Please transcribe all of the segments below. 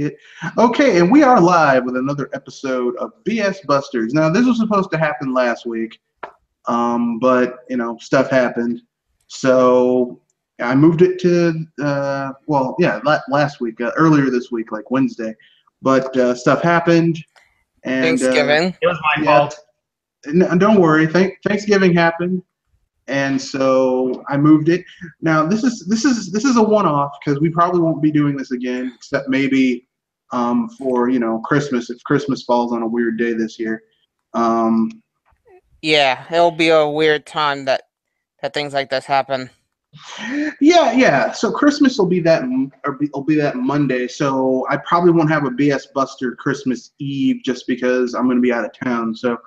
it. Okay, and we are live with another episode of BS Busters. Now, this was supposed to happen last week, but, stuff happened. So I moved it to, last week, earlier this week, like Wednesday. But stuff happened. And Thanksgiving. It was my fault. Don't worry. Thanksgiving happened. And so I moved it. Now this is a one-off because we probably won't be doing this again, except maybe for Christmas, if Christmas falls on a weird day this year. Yeah, it'll be a weird time that things like this happen. Yeah. So Christmas will be that Monday. So I probably won't have a BS Buster Christmas Eve just because I'm going to be out of town. So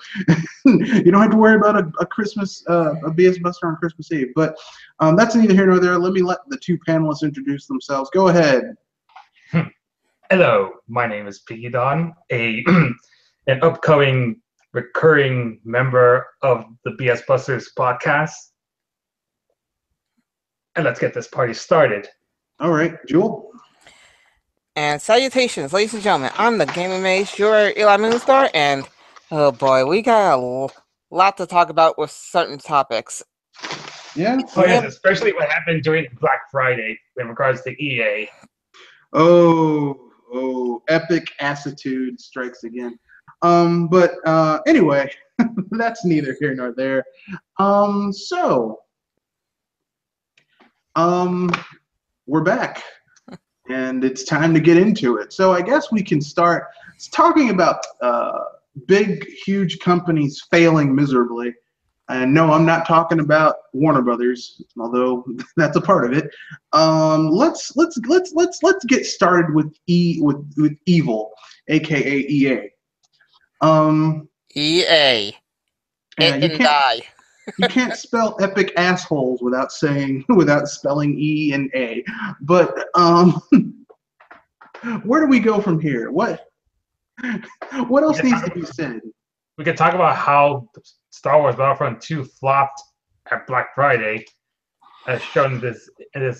you don't have to worry about a BS Buster on Christmas Eve. But that's neither here nor there. Let the two panelists introduce themselves. Go ahead. Hello, my name is Piggy Don, an upcoming recurring member of the BS Busters podcast. And let's get this party started. All right, Jewel. And salutations, ladies and gentlemen. I'm the Gaming Mage, your Eli Moonstar, and oh boy, we got a lot to talk about with certain topics. Yeah. Oh yes, especially what happened during Black Friday in regards to EA. Oh, epic assitude strikes again. But anyway, that's neither here nor there. We're back, and it's time to get into it. So I guess we can start talking about big, huge companies failing miserably. And no, I'm not talking about Warner Brothers, although that's a part of it. Let's get started with evil, aka EA. EA. It die. You can't spell epic assholes without spelling E and A. But where do we go from here? What else needs to be said? We could talk about how Star Wars Battlefront 2 flopped at Black Friday, as shown in this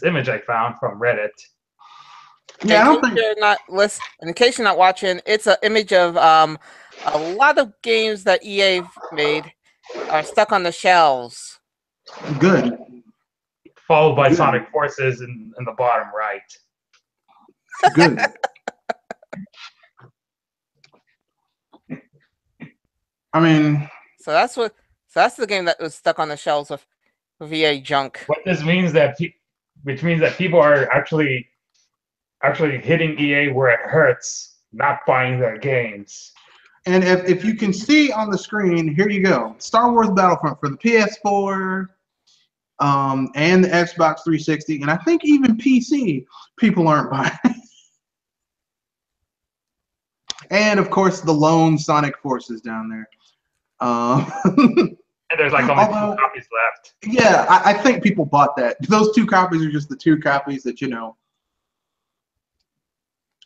image I found from Reddit. Yeah, in case you're not watching, it's an image of a lot of games that EA made are stuck on the shelves. Good. Followed by Sonic Forces in the bottom right. Good. I mean, so that's the game that was stuck on the shelves with EA junk. What this means which means that people are actually hitting EA where it hurts, not buying their games. And if you can see on the screen, here you go. Star Wars Battlefront for the PS4 and the Xbox 360, and I think even PC, people aren't buying. And, of course, the lone Sonic Forces down there. And there's like only 2 copies left. Yeah, I think people bought that. Those 2 copies are just the 2 copies that,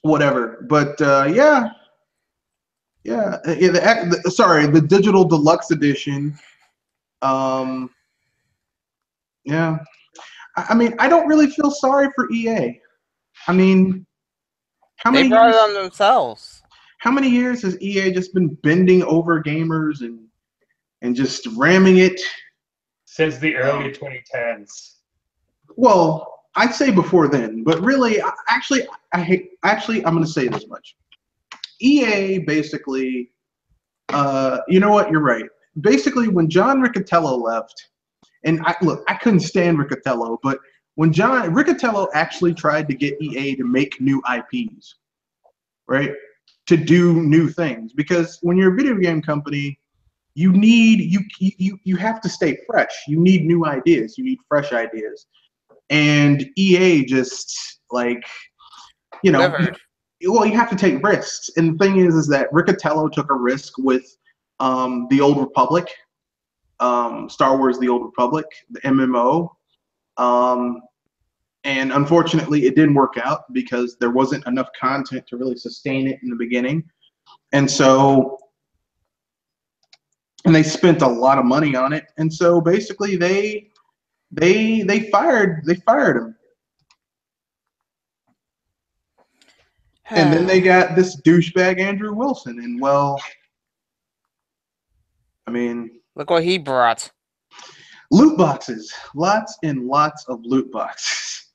whatever. But, yeah. Yeah, the digital deluxe edition. Yeah, I mean, I don't really feel sorry for EA. I mean, they brought it on themselves. How many years has EA just been bending over gamers and just ramming it? Since the early 2010s. Well, I'd say before then, but really, I'm going to say this much. EA basically, you know what? You're right. Basically, when John Riccitiello left, and I couldn't stand Riccitiello, but when Riccitiello actually tried to get EA to make new IPs, right, to do new things, because when you're a video game company, you have to stay fresh. You need new ideas. You need fresh ideas, and EA just Well, you have to take risks, and the thing is that Riccitiello took a risk with the Old Republic, Star Wars: The Old Republic, the MMO, and unfortunately, it didn't work out because there wasn't enough content to really sustain it in the beginning, and they spent a lot of money on it, and so basically they fired him. And then they got this douchebag Andrew Wilson, and well, I mean, look what he brought. loot boxes, lots and lots of loot boxes,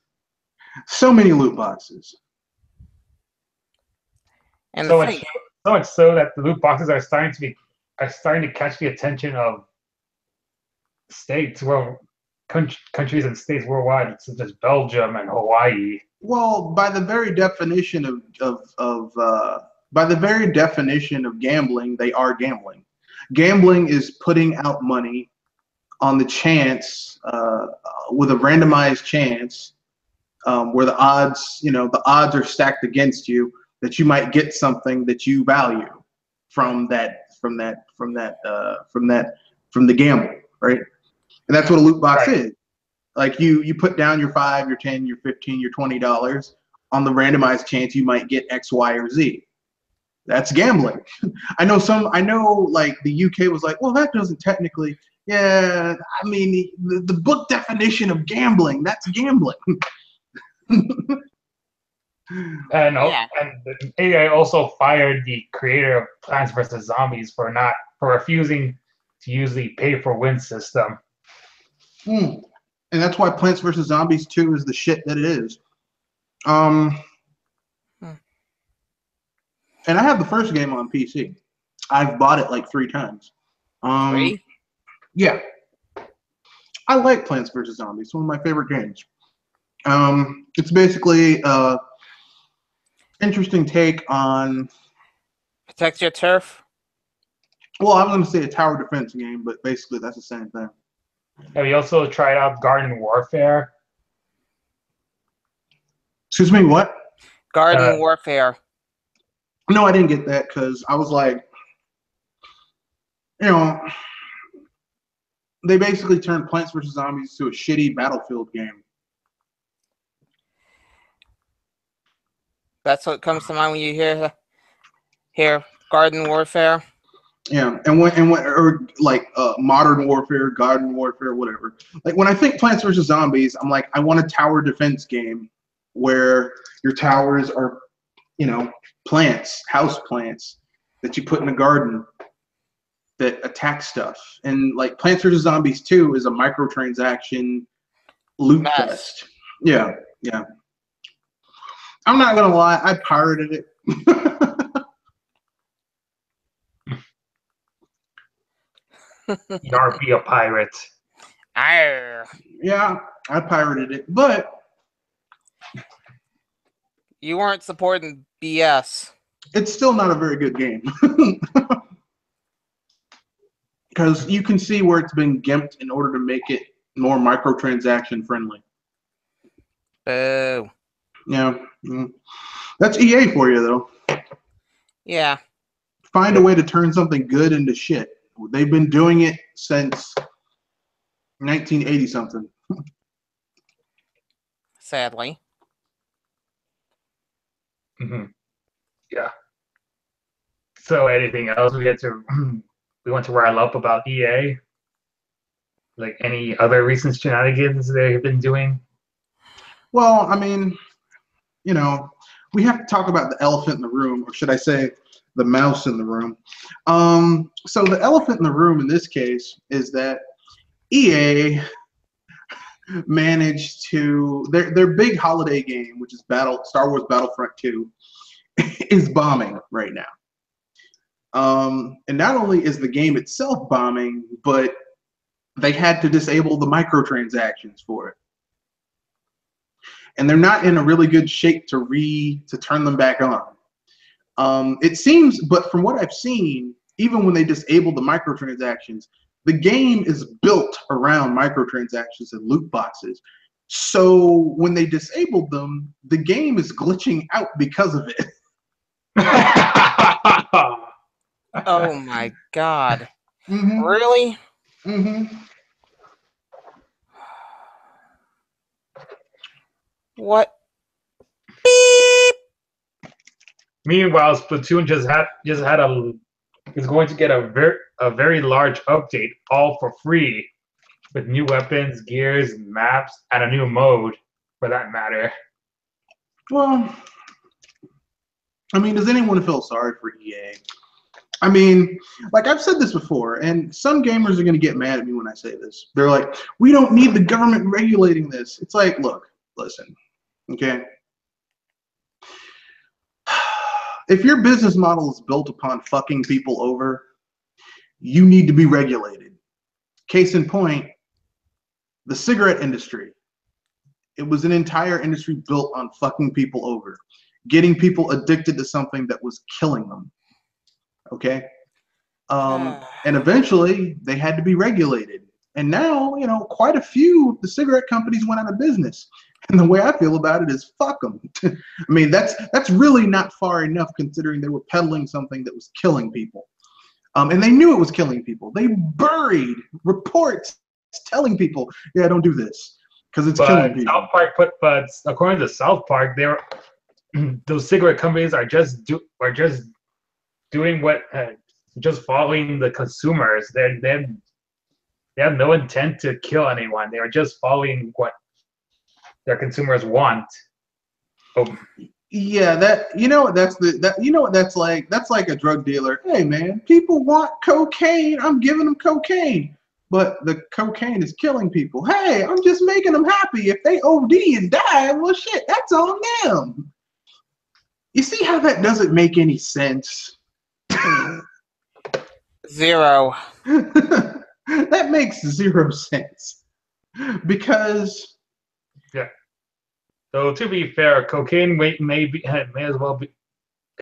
so many loot boxes. And So much so that the loot boxes are starting to catch the attention of states, countries and states worldwide, such as Belgium and Hawaii. Well, by the very definition of gambling, they are gambling. Gambling is putting out money on the chance, with a randomized chance, where the odds are stacked against you that you might get something that you value from the gamble, right? And that's what a loot box is. Like you put down your $5, your $10, your $15, your $20 on the randomized chance you might get X, Y, or Z. That's gambling. I know like the UK was like, well, that doesn't technically. Yeah, I mean the book definition of gambling, that's gambling. And the AI also fired the creator of Plants vs. Zombies for refusing to use the pay-for-win system. And that's why Plants vs. Zombies 2 is the shit that it is. And I have the first game on PC. I've bought it like 3 times. 3? Yeah. I like Plants vs. Zombies. It's one of my favorite games. It's basically interesting take on Protect your turf. Well, I was going to say a tower defense game, but basically that's the same thing. Have you also tried out Garden Warfare? Excuse me, what? Garden Warfare. No, I didn't get that because I was like, they basically turned Plants vs. Zombies to a shitty Battlefield game. That's what comes to mind when you hear Garden Warfare. Yeah, Modern Warfare, Garden Warfare, whatever. Like when I think Plants vs. Zombies, I'm like, I want a tower defense game where your towers are, plants, house plants that you put in a garden that attack stuff. And like Plants vs. Zombies 2 is a microtransaction loot fest. Yeah. I'm not gonna lie, I pirated it. You're be a pirate. Arr. Yeah, I pirated it, but You weren't supporting BS. It's still not a very good game. Because you can see where it's been gimped in order to make it more microtransaction friendly. Boo. Yeah. That's EA for you, though. Yeah. Find a way to turn something good into shit. They've been doing it since 1980-something. Sadly. Mm-hmm. Yeah. So anything else we want to rile up about EA? Like any other recent shenanigans they've been doing? Well, I mean, we have to talk about the elephant in the room, or should I say the mouse in the room. So the elephant in the room in this case is that EA managed to their big holiday game, which is Star Wars Battlefront 2, is bombing right now. And not only is the game itself bombing, but they had to disable the microtransactions for it. And they're not in a really good shape to turn them back on. It seems, but from what I've seen, even when they disable the microtransactions, the game is built around microtransactions and loot boxes. So when they disabled them, the game is glitching out because of it. Oh my god. Mm-hmm. Really? Mm-hmm. What? Beep. Meanwhile, Splatoon is going to get a very large update, all for free, with new weapons, gears, maps, and a new mode, for that matter. Well, I mean, does anyone feel sorry for EA? I mean, like I've said this before, and some gamers are going to get mad at me when I say this. They're like, we don't need the government regulating this. It's like, look, listen, okay? If your business model is built upon fucking people over, you need to be regulated. Case in point, the cigarette industry. It was an entire industry built on fucking people over, getting people addicted to something that was killing them. Okay? And eventually, they had to be regulated. And now, you know, quite a few of the cigarette companies went out of business. And the way I feel about it is, fuck them. I mean, that's really not far enough considering they were peddling something that was killing people. And they knew it was killing people. They buried reports telling people, yeah, don't do this because it's killing people. South Park but according to South Park, they were those cigarette companies are just doing what just following the consumers. They have no intent to kill anyone. They are just following what their consumers want. Oh. Yeah, that's like. That's like a drug dealer. Hey man, people want cocaine. I'm giving them cocaine, but the cocaine is killing people. Hey, I'm just making them happy. If they OD and die, well, shit, that's on them. You see how that doesn't make any sense? Zero. That makes zero sense because. Yeah. So to be fair, cocaine may as well be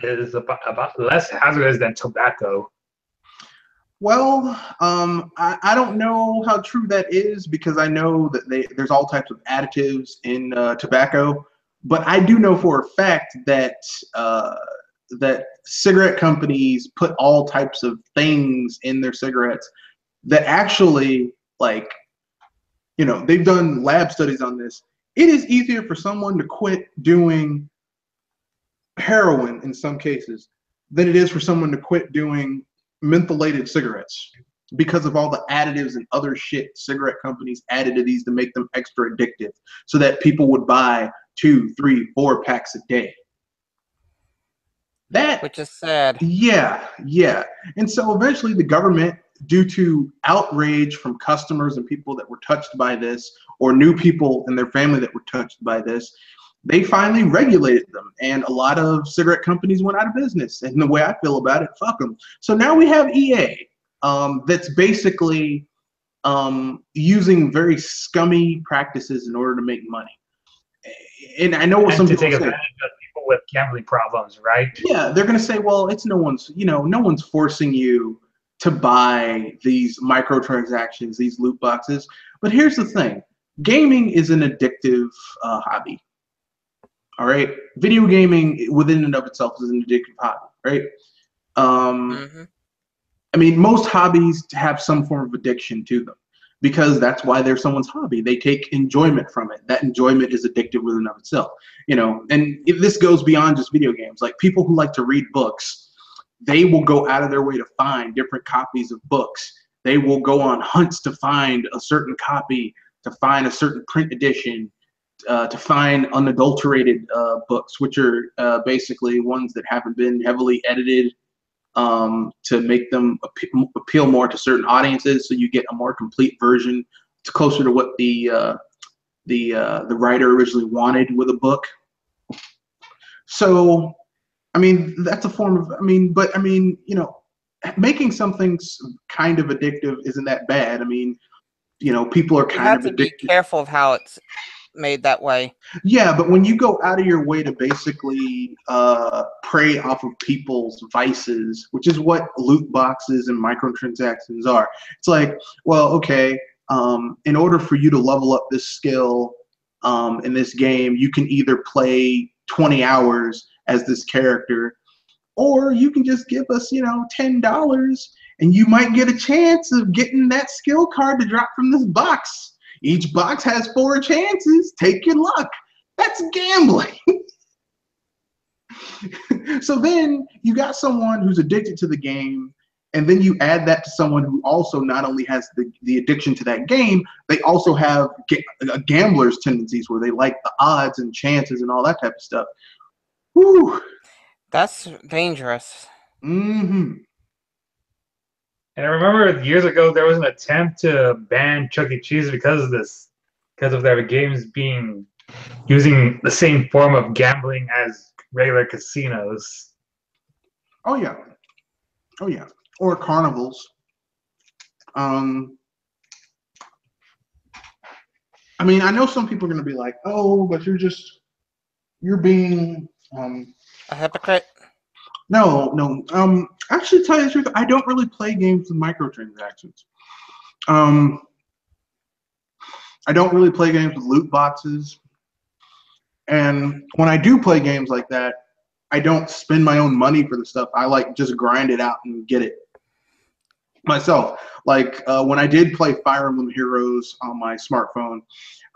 is about less hazardous than tobacco. Well, I don't know how true that is because I know that there's all types of additives in tobacco, but I do know for a fact that that cigarette companies put all types of things in their cigarettes that actually, like, you know, they've done lab studies on this. It is easier for someone to quit doing heroin in some cases than it is for someone to quit doing mentholated cigarettes because of all the additives and other shit cigarette companies added to these to make them extra addictive so that people would buy 2, 3, 4 packs a day. Which is sad. Yeah. And so eventually the government, due to outrage from customers and people that were touched by this, or new people in their family that were touched by this, they finally regulated them. And a lot of cigarette companies went out of business. And the way I feel about it, fuck them. So now we have EA that's basically using very scummy practices in order to make money. And I know what some people say. Advantage of people with gambling problems, right? Yeah, they're going to say, well, it's no one's forcing you to buy these microtransactions, these loot boxes. But here's the thing. Gaming is an addictive hobby. All right? Video gaming within and of itself is an addictive hobby, right? I mean, most hobbies have some form of addiction to them because that's why they're someone's hobby. They take enjoyment from it. That enjoyment is addictive within and of itself. You know, and this goes beyond just video games. Like people who like to read books, they will go out of their way to find different copies of books. They will go on hunts to find a certain copy, to find a certain print edition, to find unadulterated books, which are basically ones that haven't been heavily edited to make them appeal more to certain audiences, so you get a more complete version. It's closer to what the writer originally wanted with a book. So, I mean, that's a form of, you know, making something kind of addictive isn't that bad. I mean, you know, people are kind of addicted. Be careful of how it's made that way. Yeah, but when you go out of your way to basically prey off of people's vices, which is what loot boxes and microtransactions are, it's like, well, okay, in order for you to level up this skill in this game, you can either play 20 hours as this character, or you can just give us, you know, $10 and you might get a chance of getting that skill card to drop from this box. Each box has 4 chances. Take your luck. That's gambling. So then you got someone who's addicted to the game, and then you add that to someone who also not only has the addiction to that game, they also have a gambler's tendencies where they like the odds and chances and all that type of stuff. Whew. That's dangerous. Mm-hmm. And I remember years ago there was an attempt to ban Chuck E. Cheese because of this, because of their games being using the same form of gambling as regular casinos. Oh yeah. Oh yeah. Or carnivals. I mean, I know some people are going to be like, "Oh, but you're being A hypocrite. no. Actually, to tell you the truth, I don't really play games with microtransactions. I don't really play games with loot boxes, and when I do play games like that, I don't spend my own money for the stuff. I like just grind it out and get it myself. Like when I did play Fire Emblem Heroes on my smartphone,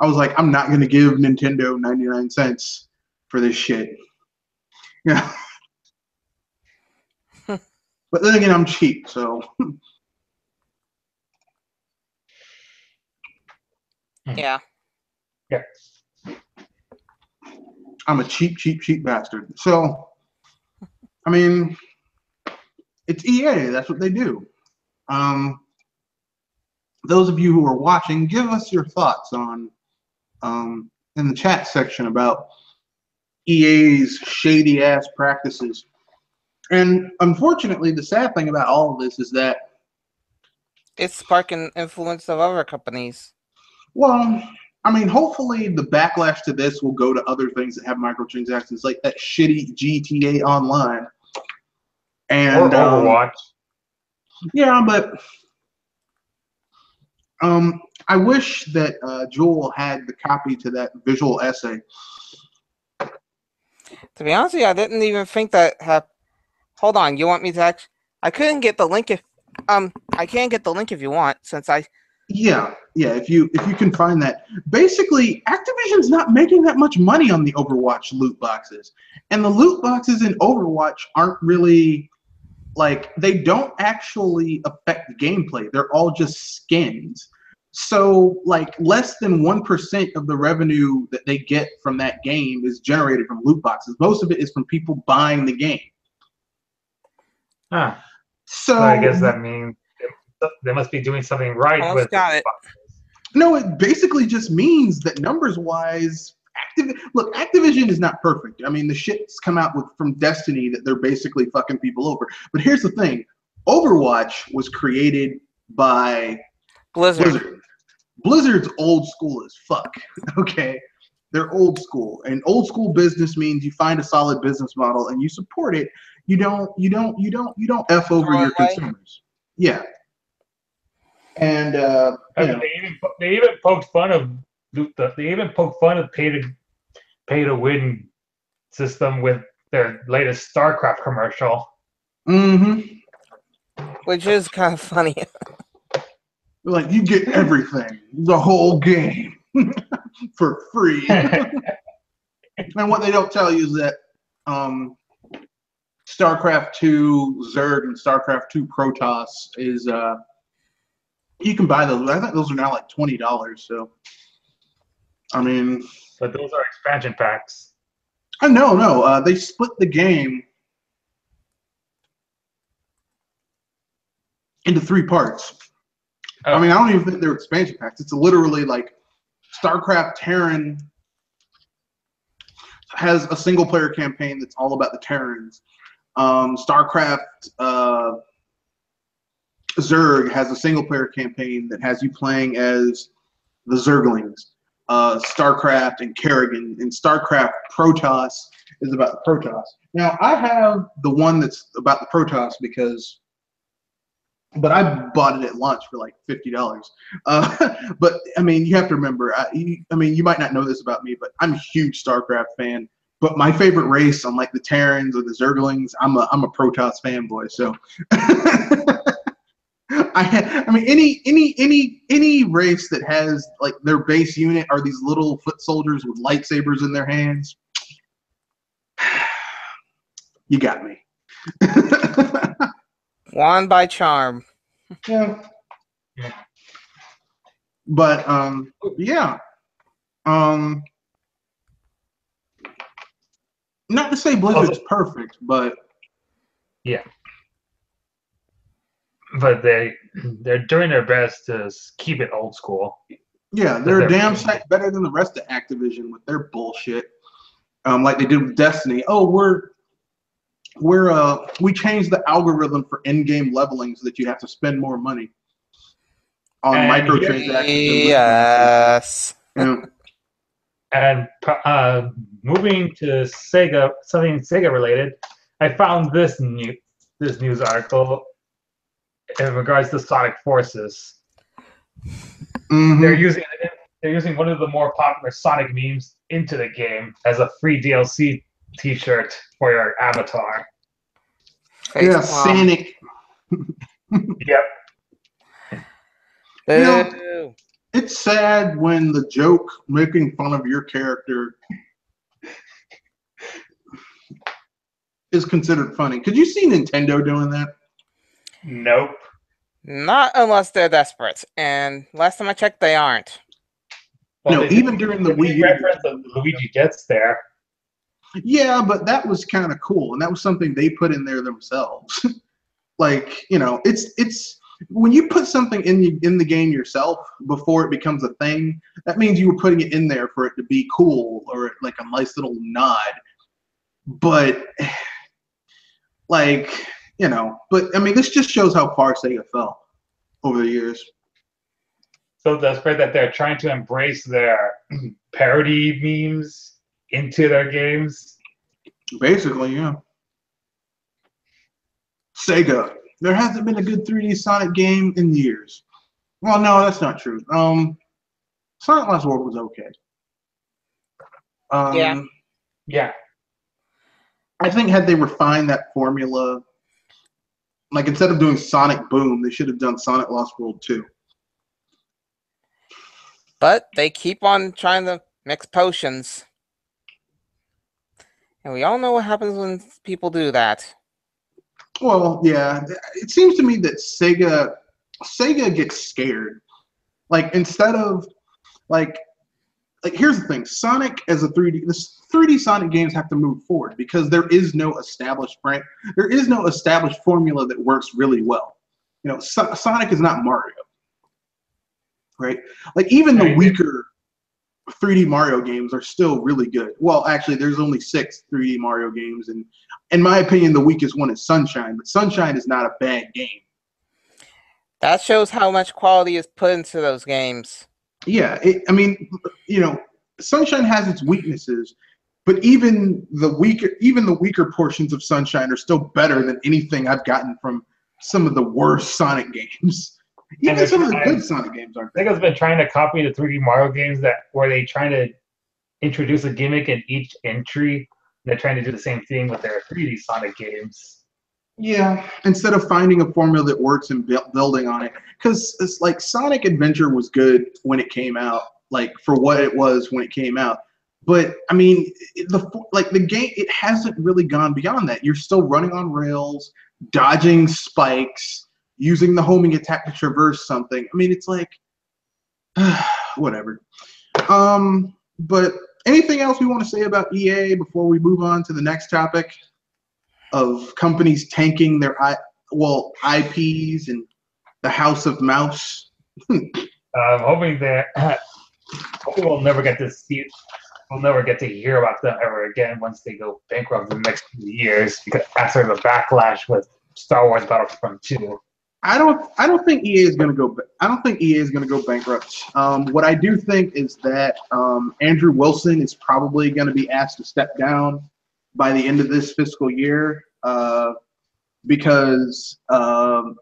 I was like, I'm not going to give Nintendo 99 cents for this shit. Yeah. But then again, I'm cheap, so. Yeah. Yeah. I'm a cheap bastard. So, I mean, it's EA. That's what they do. Those of you who are watching, give us your thoughts on in the chat section about EA's shady ass practices. And unfortunately, the sad thing about all of this is that, It's sparking influence of other companies. well, I mean, hopefully the backlash to this will go to other things that have microtransactions, like that shitty GTA Online. And Or Overwatch. yeah, but I wish that Joel had the copy to that visual essay. To be honest with you, I didn't even think that. Hold on, you want me to actually? I couldn't get the link if I can't get the link if you want, since I. Yeah. If you can find that, basically, Activision's not making that much money on the Overwatch loot boxes, and the loot boxes in Overwatch aren't really like they don't actually affect the gameplay. They're all just skins. So like less than 1% of the revenue that they get from that game is generated from loot boxes. Most of it is from people buying the game. Huh. So I guess that means they must be doing something right Almost with got it. no, it basically just means that numbers-wise, Activision is not perfect. I mean, the shit's come out from Destiny that they're basically fucking people over. But here's the thing: Overwatch was created by Blizzard. Blizzard's old school as fuck. Okay, they're old school, and old school business means you find a solid business model and you support it. You don't f over your consumers. Yeah. And they even poked fun of pay to win system with their latest StarCraft commercial. Mm-hmm. Which is kind of funny. Like, you get everything, the whole game, for free. And what they don't tell you is that StarCraft 2 Zerg and StarCraft 2 Protoss is you can buy those. I think those are now like $20. So, I mean, but those are expansion packs. No. They split the game into 3 parts. Oh. I mean, I don't even think they're expansion packs. It's literally like StarCraft Terran has a single player campaign that's all about the Terrans. StarCraft Zerg has a single player campaign that has you playing as the Zerglings. StarCraft and Kerrigan, and StarCraft Protoss is about the Protoss. Now, I have the one that's about the Protoss but I bought it at launch for like $50. But I mean, you have to remember, you might not know this about me, but I'm a huge StarCraft fan. But my favorite race, unlike the Terrans or the Zerglings, I'm a Protoss fanboy. So, I mean, any race that has like their base unit are these little foot soldiers with lightsabers in their hands. You got me. Won by charm. Yeah. But yeah. Not to say Blizzard's perfect, but yeah. But they're doing their best to keep it old school. yeah, they're a damn sight better than the rest of Activision with their bullshit. Like they did with Destiny. Oh, we changed the algorithm for in-game leveling so that you have to spend more money on microtransactions. Yes. Yeah. And moving to Sega, something Sega related, I found this news article in regards to Sonic Forces. Mm-hmm. They're using one of the more popular Sonic memes into the game as a free DLC T-shirt for your avatar. Yeah, Sonic. Yep. You know, it's sad when the joke making fun of your character is considered funny. Could you see Nintendo doing that? Nope. Not unless they're desperate. And last time I checked, they aren't. Well, no, even during the Wii U reference of Luigi gets there. Yeah, but that was kind of cool, and that was something they put in there themselves. Like, you know, it's when you put something in the game yourself before it becomes a thing, that means you were putting it in there for it to be cool or like a nice little nod. But like, you know, but I mean, this just shows how far Sega fell over the years. So that's great that they're trying to embrace their parody memes into their games. Basically, yeah. Sega. There hasn't been a good 3D Sonic game in years. Well, no, that's not true. Sonic Lost World was okay. Yeah. I think had they refined that formula, like instead of doing Sonic Boom, they should have done Sonic Lost World 2. But they keep on trying to mix potions. And we all know what happens when people do that. Well, yeah. It seems to me that Sega gets scared. Like instead of like here's the thing, Sonic as a 3D Sonic games have to move forward because there is no established brand. There is no established formula that works really well. You know, Sonic is not Mario. Right? Like even the weaker 3D Mario games are still really good. Well, actually, there's only 6 3D Mario games, and in my opinion, the weakest one is Sunshine. But Sunshine is not a bad game. That shows how much quality is put into those games. Yeah, I mean, you know, Sunshine has its weaknesses, but even the weaker portions of Sunshine are still better than anything I've gotten from some of the worst Sonic games. Even some of the good Sonic games aren't. Sega's been trying to copy the 3D Mario games where they trying to introduce a gimmick in each entry. They're trying to do the same thing with their 3D Sonic games. Yeah, instead of finding a formula that works and building on it, because it's like Sonic Adventure was good when it came out, like for what it was when it came out. But I mean, the game, it hasn't really gone beyond that. You're still running on rails, dodging spikes, using the homing attack to traverse something. I mean, it's like whatever. But anything else we want to say about EA before we move on to the next topic of companies tanking their IPs and the House of Mouse? I'm hoping that we'll never get to see. We'll never get to hear about them ever again once they go bankrupt in the next few years, because after the backlash with Star Wars Battlefront 2. I don't think EA is going to go. I don't think EA is going to go bankrupt. What I do think is that Andrew Wilson is probably going to be asked to step down by the end of this fiscal year, because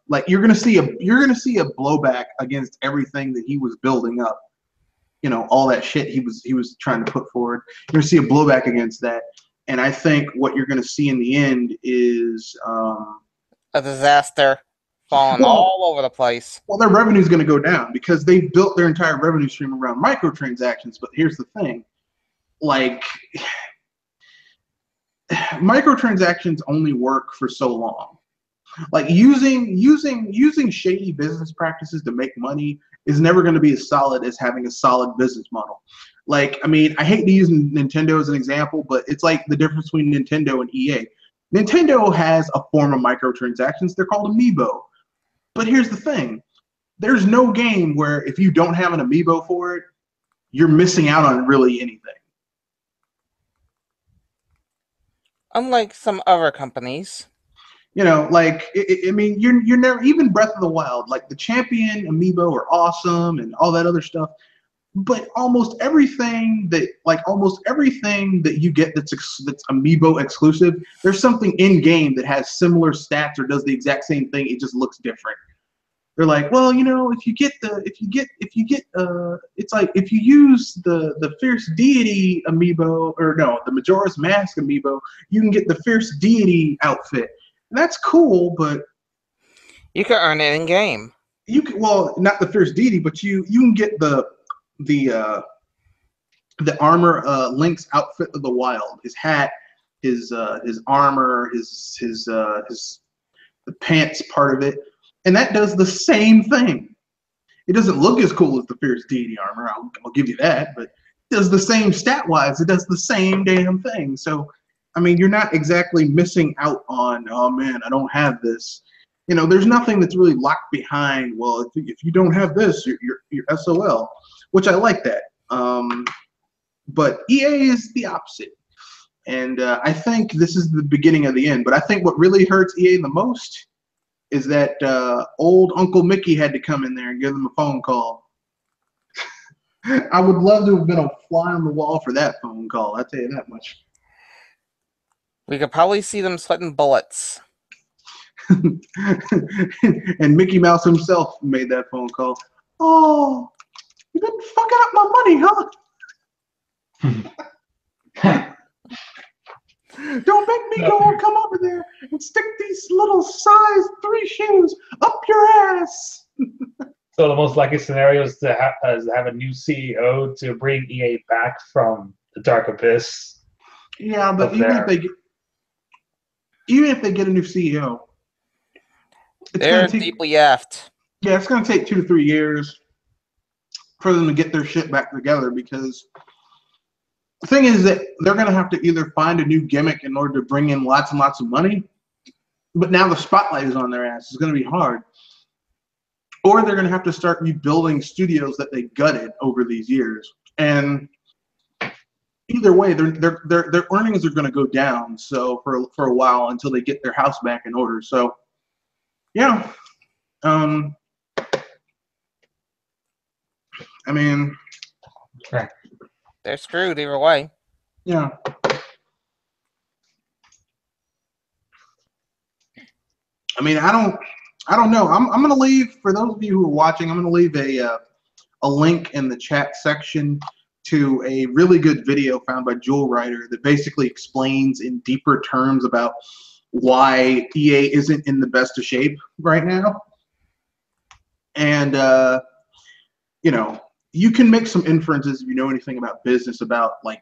like you're going to see a blowback against everything that he was building up. You know, all that shit he was trying to put forward. You're going to see a blowback against that, and I think what you're going to see in the end is a disaster. Falling all over the place. Well, their revenue is going to go down because they built their entire revenue stream around microtransactions. But here's the thing, like microtransactions only work for so long. Like using shady business practices to make money is never going to be as solid as having a solid business model. Like, I mean, I hate to use Nintendo as an example, but it's like the difference between Nintendo and EA. Nintendo has a form of microtransactions. They're called amiibo. But here's the thing. There's no game where if you don't have an amiibo for it, you're missing out on really anything. Unlike some other companies. You know, like, I mean, you're never, even Breath of the Wild, like the Champion amiibo are awesome and all that other stuff. But almost everything that you get that's amiibo exclusive, there's something in game that has similar stats or does the exact same thing. It just looks different. They're like, well, you know, it's like if you use the Fierce Deity amiibo, or no, the Majora's Mask amiibo, you can get the Fierce Deity outfit. And that's cool, but you can earn it in game. You can, well, not the Fierce Deity, but you can get the armor, Link's outfit of the wild, his hat, his armor, the pants part of it, and that does the same thing. It doesn't look as cool as the Fierce Deity armor, I'll give you that, but it does the same stat wise. It does the same damn thing. So, I mean, you're not exactly missing out on, oh man, I don't have this. You know, there's nothing that's really locked behind. Well, if you don't have this, you're SOL, which I like that. But EA is the opposite, and I think this is the beginning of the end. But I think what really hurts EA the most is that old Uncle Mickey had to come in there and give them a phone call. I would love to have been a fly on the wall for that phone call. I'll tell you that much. We could probably see them sweating bullets. And Mickey Mouse himself made that phone call. Oh, you've been fucking up my money, huh? Don't make me come over there and stick these little size 3 shoes up your ass. So the most likely scenario is to have a new CEO to bring EA back from the dark abyss. Yeah, but even if they get a new CEO, they're deeply effed. Yeah, it's going to take 2 to 3 years for them to get their shit back together, because the thing is that they're going to have to either find a new gimmick in order to bring in lots and lots of money, but now the spotlight is on their ass. It's going to be hard. Or they're going to have to start rebuilding studios that they gutted over these years. And either way, their earnings are going to go down. So for a while, until they get their house back in order. So yeah, I mean, they're screwed either way. Yeah. I mean, I don't know. I'm gonna leave, for those of you who are watching, I'm gonna leave a link in the chat section to a really good video found by Jewel Ryder that basically explains in deeper terms about why EA isn't in the best of shape right now. And you know, you can make some inferences if you know anything about business about like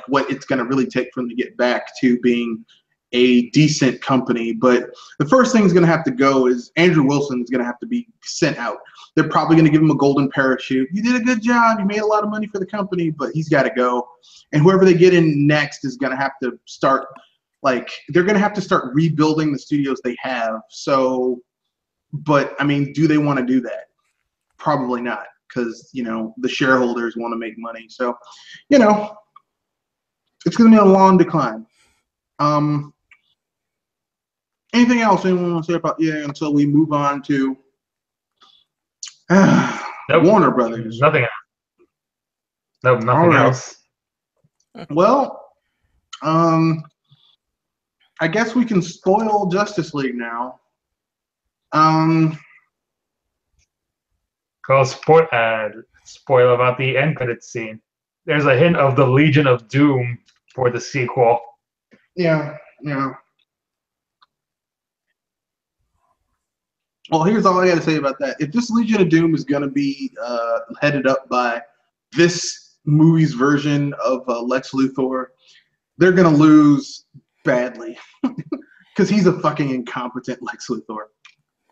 what it's going to really take for them to get back to being a decent company. But the first thing is going to have to go is Andrew Wilson is going to have to be sent out. They're probably going to give him a golden parachute. You did a good job. You made a lot of money for the company, but he's got to go. And whoever they get in next is going to have to start, like, they're going to have to start rebuilding the studios they have. So, but I mean, do they want to do that? Probably not, because, you know, the shareholders want to make money. So, you know, it's going to be a long decline. Anything else anyone want to say about EA until we move on to Warner Brothers? Nothing else. No, nothing else. Well, I guess we can spoil Justice League now. Spoil about the end credits scene. There's a hint of the Legion of Doom for the sequel. Yeah. Well, here's all I got to say about that. If this Legion of Doom is going to be headed up by this movie's version of Lex Luthor, they're going to lose badly because he's a fucking incompetent Lex Luthor.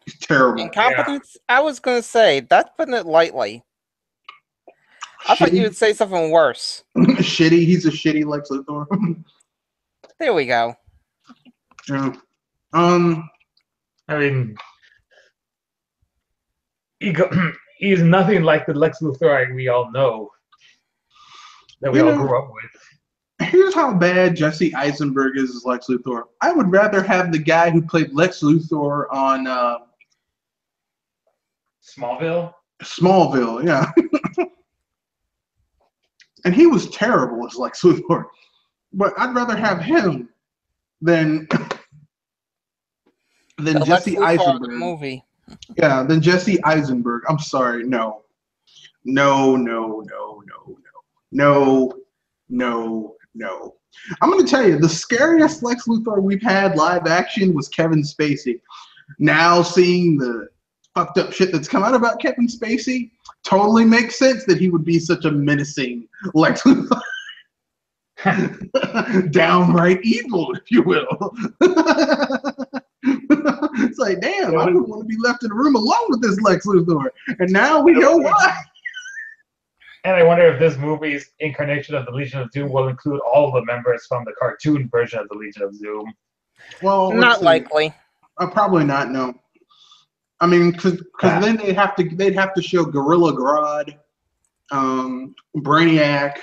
He's terrible. Incompetence? I was going to say, that's putting it lightly. I thought you would say something worse. Shitty. He's a shitty Lex Luthor. There we go. Yeah. I mean, he's nothing like the Lex Luthor we all know, that we all grew up with. Here's how bad Jesse Eisenberg is as Lex Luthor. I would rather have the guy who played Lex Luthor on Smallville? Smallville, yeah. And he was terrible as Lex Luthor. But I'd rather have him than Jesse Eisenberg. Movie. Yeah, than Jesse Eisenberg. I'm sorry, no. No, no, no, no, no. No, no. I'm going to tell you, the scariest Lex Luthor we've had live action was Kevin Spacey. Now seeing the fucked up shit that's come out about Kevin Spacey, totally makes sense that he would be such a menacing Lex Luthor. Downright evil, if you will. It's like, damn, I wouldn't want to be left in a room alone with this Lex Luthor. And now we know why. And I wonder if this movie's incarnation of the Legion of Doom will include all the members from the cartoon version of the Legion of Doom. Well, not likely. Probably not. No. I mean, because then they'd have to show Gorilla Grodd, Brainiac,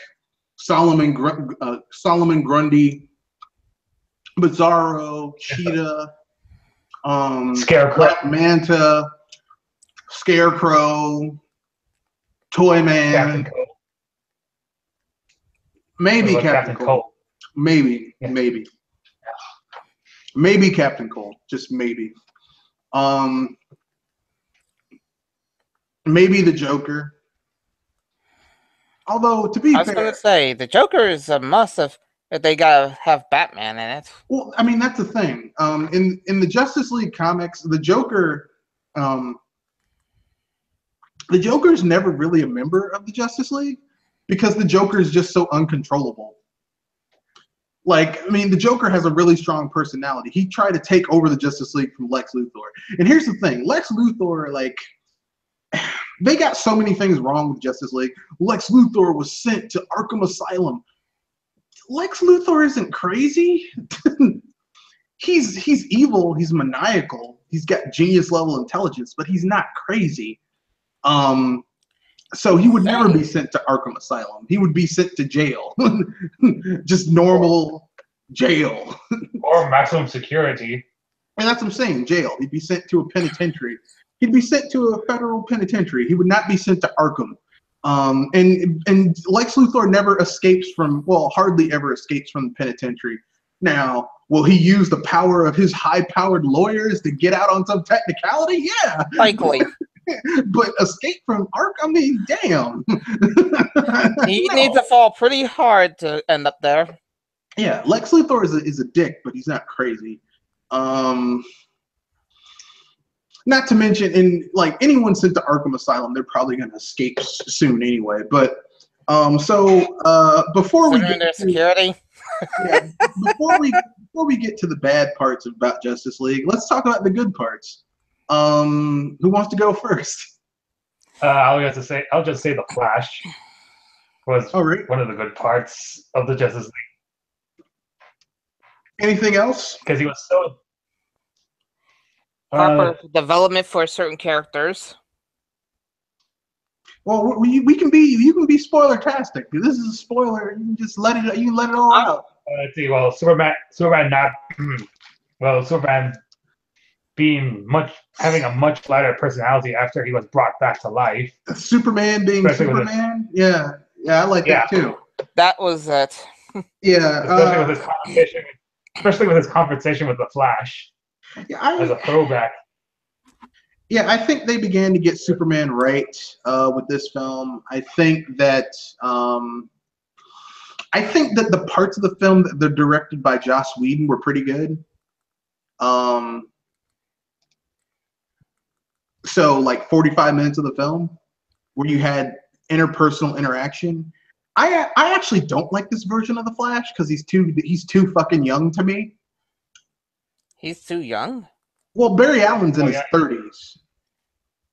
Solomon Grundy, Bizarro, Cheetah, Scarecrow, Black Manta, Scarecrow, Toyman, Captain Cold. Maybe Captain Cold. Maybe, yeah. Maybe Captain Cold. Just maybe. Maybe the Joker. Although, to be fair, I was going to say, the Joker is a must if they got to have Batman in it. Well, I mean, that's the thing. In the Justice League comics, the Joker, the Joker's never really a member of the Justice League because the Joker is just so uncontrollable. Like, I mean, the Joker has a really strong personality. He tried to take over the Justice League from Lex Luthor. And here's the thing. Lex Luthor, like, they got so many things wrong with Justice League. Lex Luthor was sent to Arkham Asylum. Lex Luthor isn't crazy. He's evil. He's maniacal. He's got genius level intelligence, but he's not crazy. So he would never be sent to Arkham Asylum. He would be sent to jail. Just normal jail. Or maximum security. And that's what I'm saying, jail. He'd be sent to a penitentiary. He'd be sent to a federal penitentiary. He would not be sent to Arkham. And Lex Luthor never escapes from, well, hardly ever escapes from the penitentiary. Now, will he use the power of his high-powered lawyers to get out on some technicality? Yeah. Likely. But escape from Arkham, I mean, damn. He needs to fall pretty hard to end up there. Yeah, Lex Luthor is a dick, but he's not crazy. Not to mention, in like anyone sent to Arkham Asylum, they're probably going to escape soon anyway. But before we get their security, before we get to the bad parts about Justice League, let's talk about the good parts. Who wants to go first? I'll just say the Flash was one of the good parts of the Justice League. Anything else? Because he was so proper development for certain characters. Well, you can be spoiler-tastic. This is a spoiler. You can just let it all out. Let's see. Well, Superman having a much lighter personality after he was brought back to life. Superman being Superman, yeah, I like that too. That was it. Yeah, especially with his conversation with the Flash. Yeah, as a throwback. Yeah, I think they began to get Superman right with this film. I think that the parts of the film that they're directed by Joss Whedon were pretty good. So like 45 minutes of the film where you had interpersonal interaction. I actually don't like this version of the Flash because he's too fucking young to me. He's too young? Well, Barry Allen's in his yeah. 30s.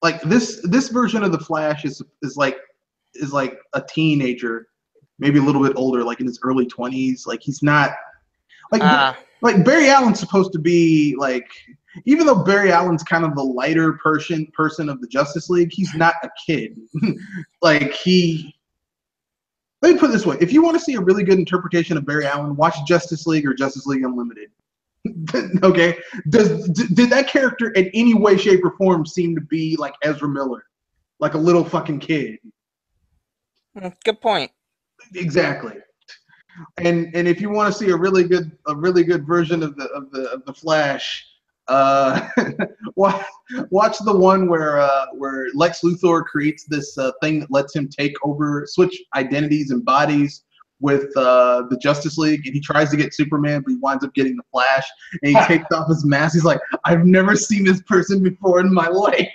Like this version of the Flash is like a teenager, maybe a little bit older, like in his early 20s. Like he's not like Barry Allen's supposed to be like, even though Barry Allen's kind of the lighter person of the Justice League, he's not a kid. Like let me put it this way: if you want to see a really good interpretation of Barry Allen, watch Justice League or Justice League Unlimited. Okay, did that character in any way, shape, or form seem to be like Ezra Miller, like a little fucking kid? Good point. Exactly. And if you want to see a really good version of the Flash, watch the one where Lex Luthor creates this thing that lets him switch identities and bodies with the Justice League, and he tries to get Superman, but he winds up getting the Flash, and he takes off his mask. He's like, I've never seen this person before in my life.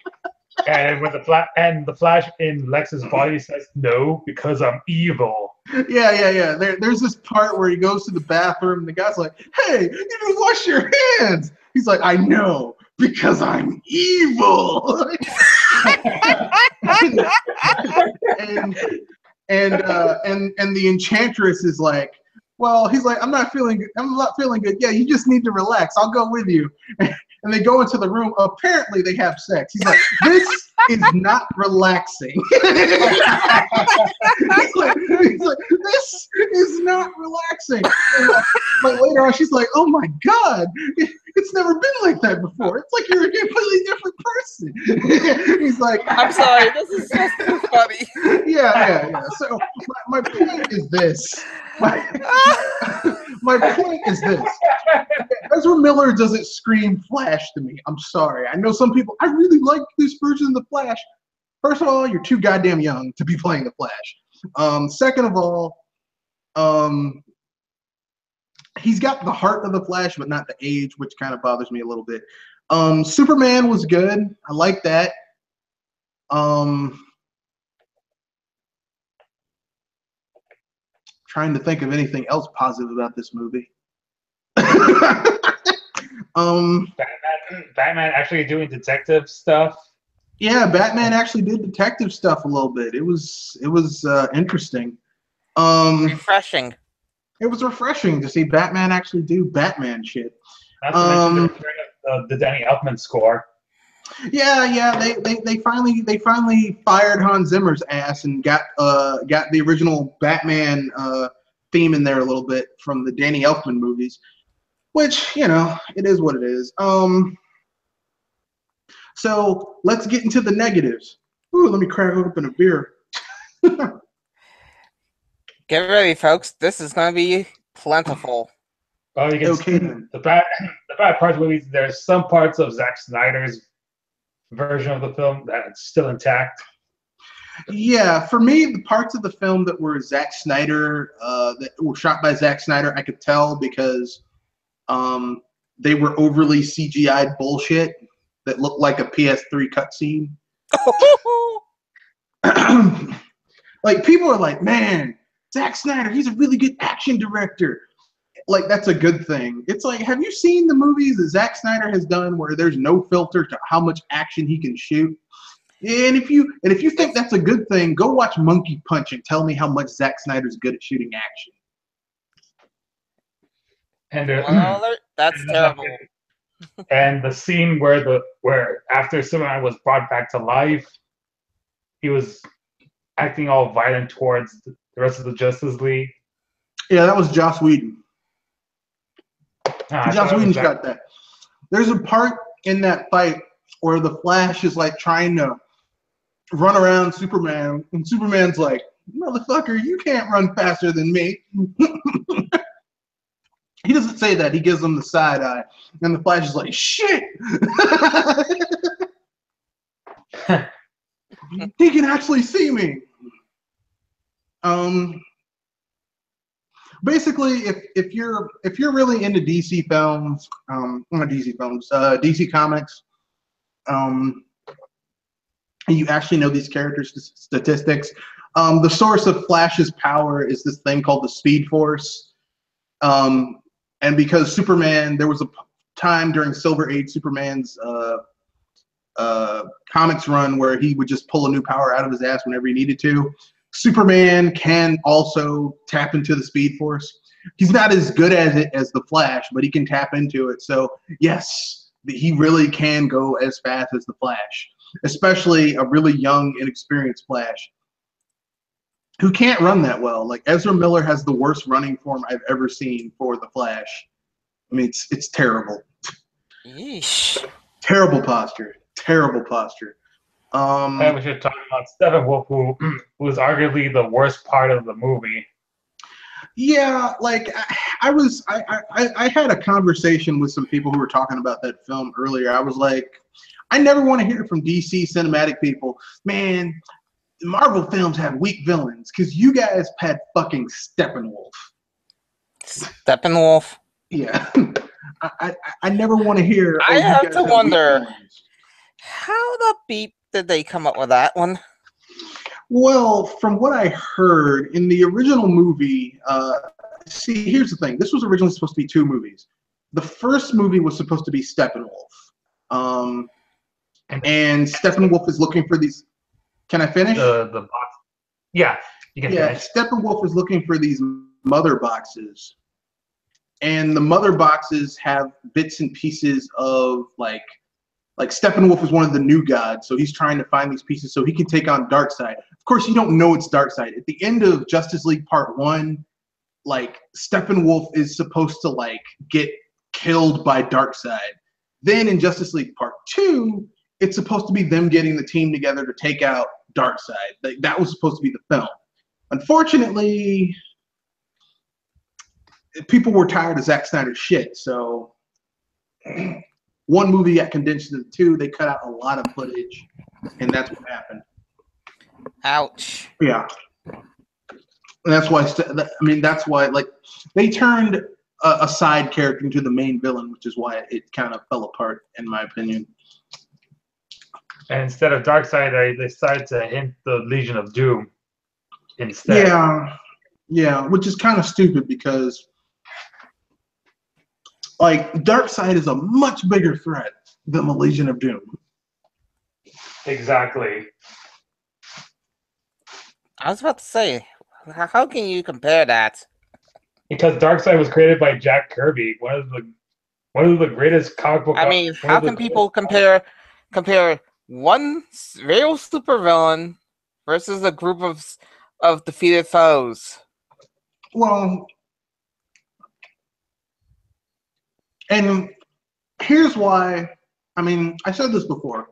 And when the Flash in Lex's body says, no, because I'm evil. Yeah. There's this part where he goes to the bathroom, and the guy's like, hey, you didn't wash your hands. He's like, I know, because I'm evil. and the Enchantress is like, well, he's like, I'm not feeling good. Yeah, you just need to relax. I'll go with you. And they go into the room. Apparently, they have sex. He's like, this is not relaxing. he's like, this is not relaxing. And like later on, she's like, oh my God, it's never been like that before. It's like you're a completely different person. He's like, I'm sorry, this is just too funny. Yeah. So my point is this. My point is this. Ezra Miller doesn't scream Flash to me. I'm sorry. I know some people, I really like this version of the Flash. First of all, you're too goddamn young to be playing the Flash. Second of all, he's got the heart of the Flash, but not the age, which kind of bothers me a little bit. Superman was good. I like that. Trying to think of anything else positive about this movie. Batman actually doing detective stuff. Yeah, Batman actually did detective stuff a little bit. It was interesting. Refreshing. It was refreshing to see Batman actually do Batman shit. Not to mention the return of the Danny Elfman score. Yeah. They finally fired Hans Zimmer's ass and got the original Batman theme in there a little bit from the Danny Elfman movies, which, you know, it is what it is. So let's get into the negatives. Ooh, let me crack open a beer. Get ready, folks. This is going to be plentiful. Oh, you can Okay. The bad parts of the movie, there's some parts of Zack Snyder's version of the film that's still intact. Yeah, for me, the parts of the film that were Zack Snyder, that were shot by Zack Snyder, I could tell because they were overly CGI'd bullshit that looked like a PS3 cutscene. Like, people are like, man, Zack Snyder, he's a really good action director. Like, that's a good thing. It's like, have you seen the movies that Zack Snyder has done where there's no filter to how much action he can shoot? And if you think that's a good thing, go watch Monkey Punch and tell me how much Zack Snyder's good at shooting action. And That's terrible. And the scene where after Superman was brought back to life, he was acting all violent towards the rest of the Justice League. Yeah, that was Joss Whedon. Joss Whedon shot that. There's a part in that fight where the Flash is like trying to run around Superman, and Superman's like, motherfucker, you can't run faster than me. He doesn't say that. He gives him the side eye. And the Flash is like, shit! He can actually see me. Basically, if you're really into DC films, not DC films, DC comics, and you actually know these characters' statistics, the source of Flash's power is this thing called the Speed Force. And because Superman, there was a time during Silver Age Superman's comics run where he would just pull a new power out of his ass whenever he needed to. Superman can also tap into the Speed Force. He's not as good at it as the Flash, but he can tap into it. So yes, he really can go as fast as the Flash, especially a really young, inexperienced Flash who can't run that well. Like Ezra Miller has the worst running form I've ever seen for the Flash. I mean, it's terrible. Yeesh. Terrible posture. Terrible posture. And we should talk about Steppenwolf, who was arguably the worst part of the movie. Yeah, like I had a conversation with some people who were talking about that film earlier. I was like, I never want to hear from DC cinematic people, man. Marvel films have weak villains because you guys had fucking Steppenwolf. Steppenwolf. Yeah, I never want to hear. I have to wonder, villains. how the beep did they come up with that one? Well, from what I heard in the original movie, see, here's the thing. This was originally supposed to be 2 movies. The first movie was supposed to be Steppenwolf. And Steppenwolf is looking for these. Can I finish? The box. Yeah, you can finish. Steppenwolf is looking for these mother boxes. And the mother boxes have bits and pieces of like Steppenwolf is one of the new gods, so he's trying to find these pieces so he can take on Darkseid. Of course, you don't know it's Darkseid. At the end of Justice League Part 1, like Steppenwolf is supposed to like get killed by Darkseid. Then in Justice League Part 2, it's supposed to be them getting the team together to take out Darkseid. Like, that was supposed to be the film. Unfortunately, people were tired of Zack Snyder's shit, so one movie got condensed into 2. They cut out a lot of footage, and that's what happened. Ouch. Yeah. And that's why, that's why, like, they turned a side character into the main villain, which is why it kind of fell apart, in my opinion. And instead of Darkseid, they decided to hint the Legion of Doom instead. Yeah, which is kind of stupid because, like, Darkseid is a much bigger threat than the Legion of Doom. Exactly. I was about to say, how can you compare that? Because Darkseid was created by Jack Kirby, one of the greatest comic book. I mean, how can people compare one real supervillain versus a group of defeated foes? Well, and here's why. I mean, I said this before.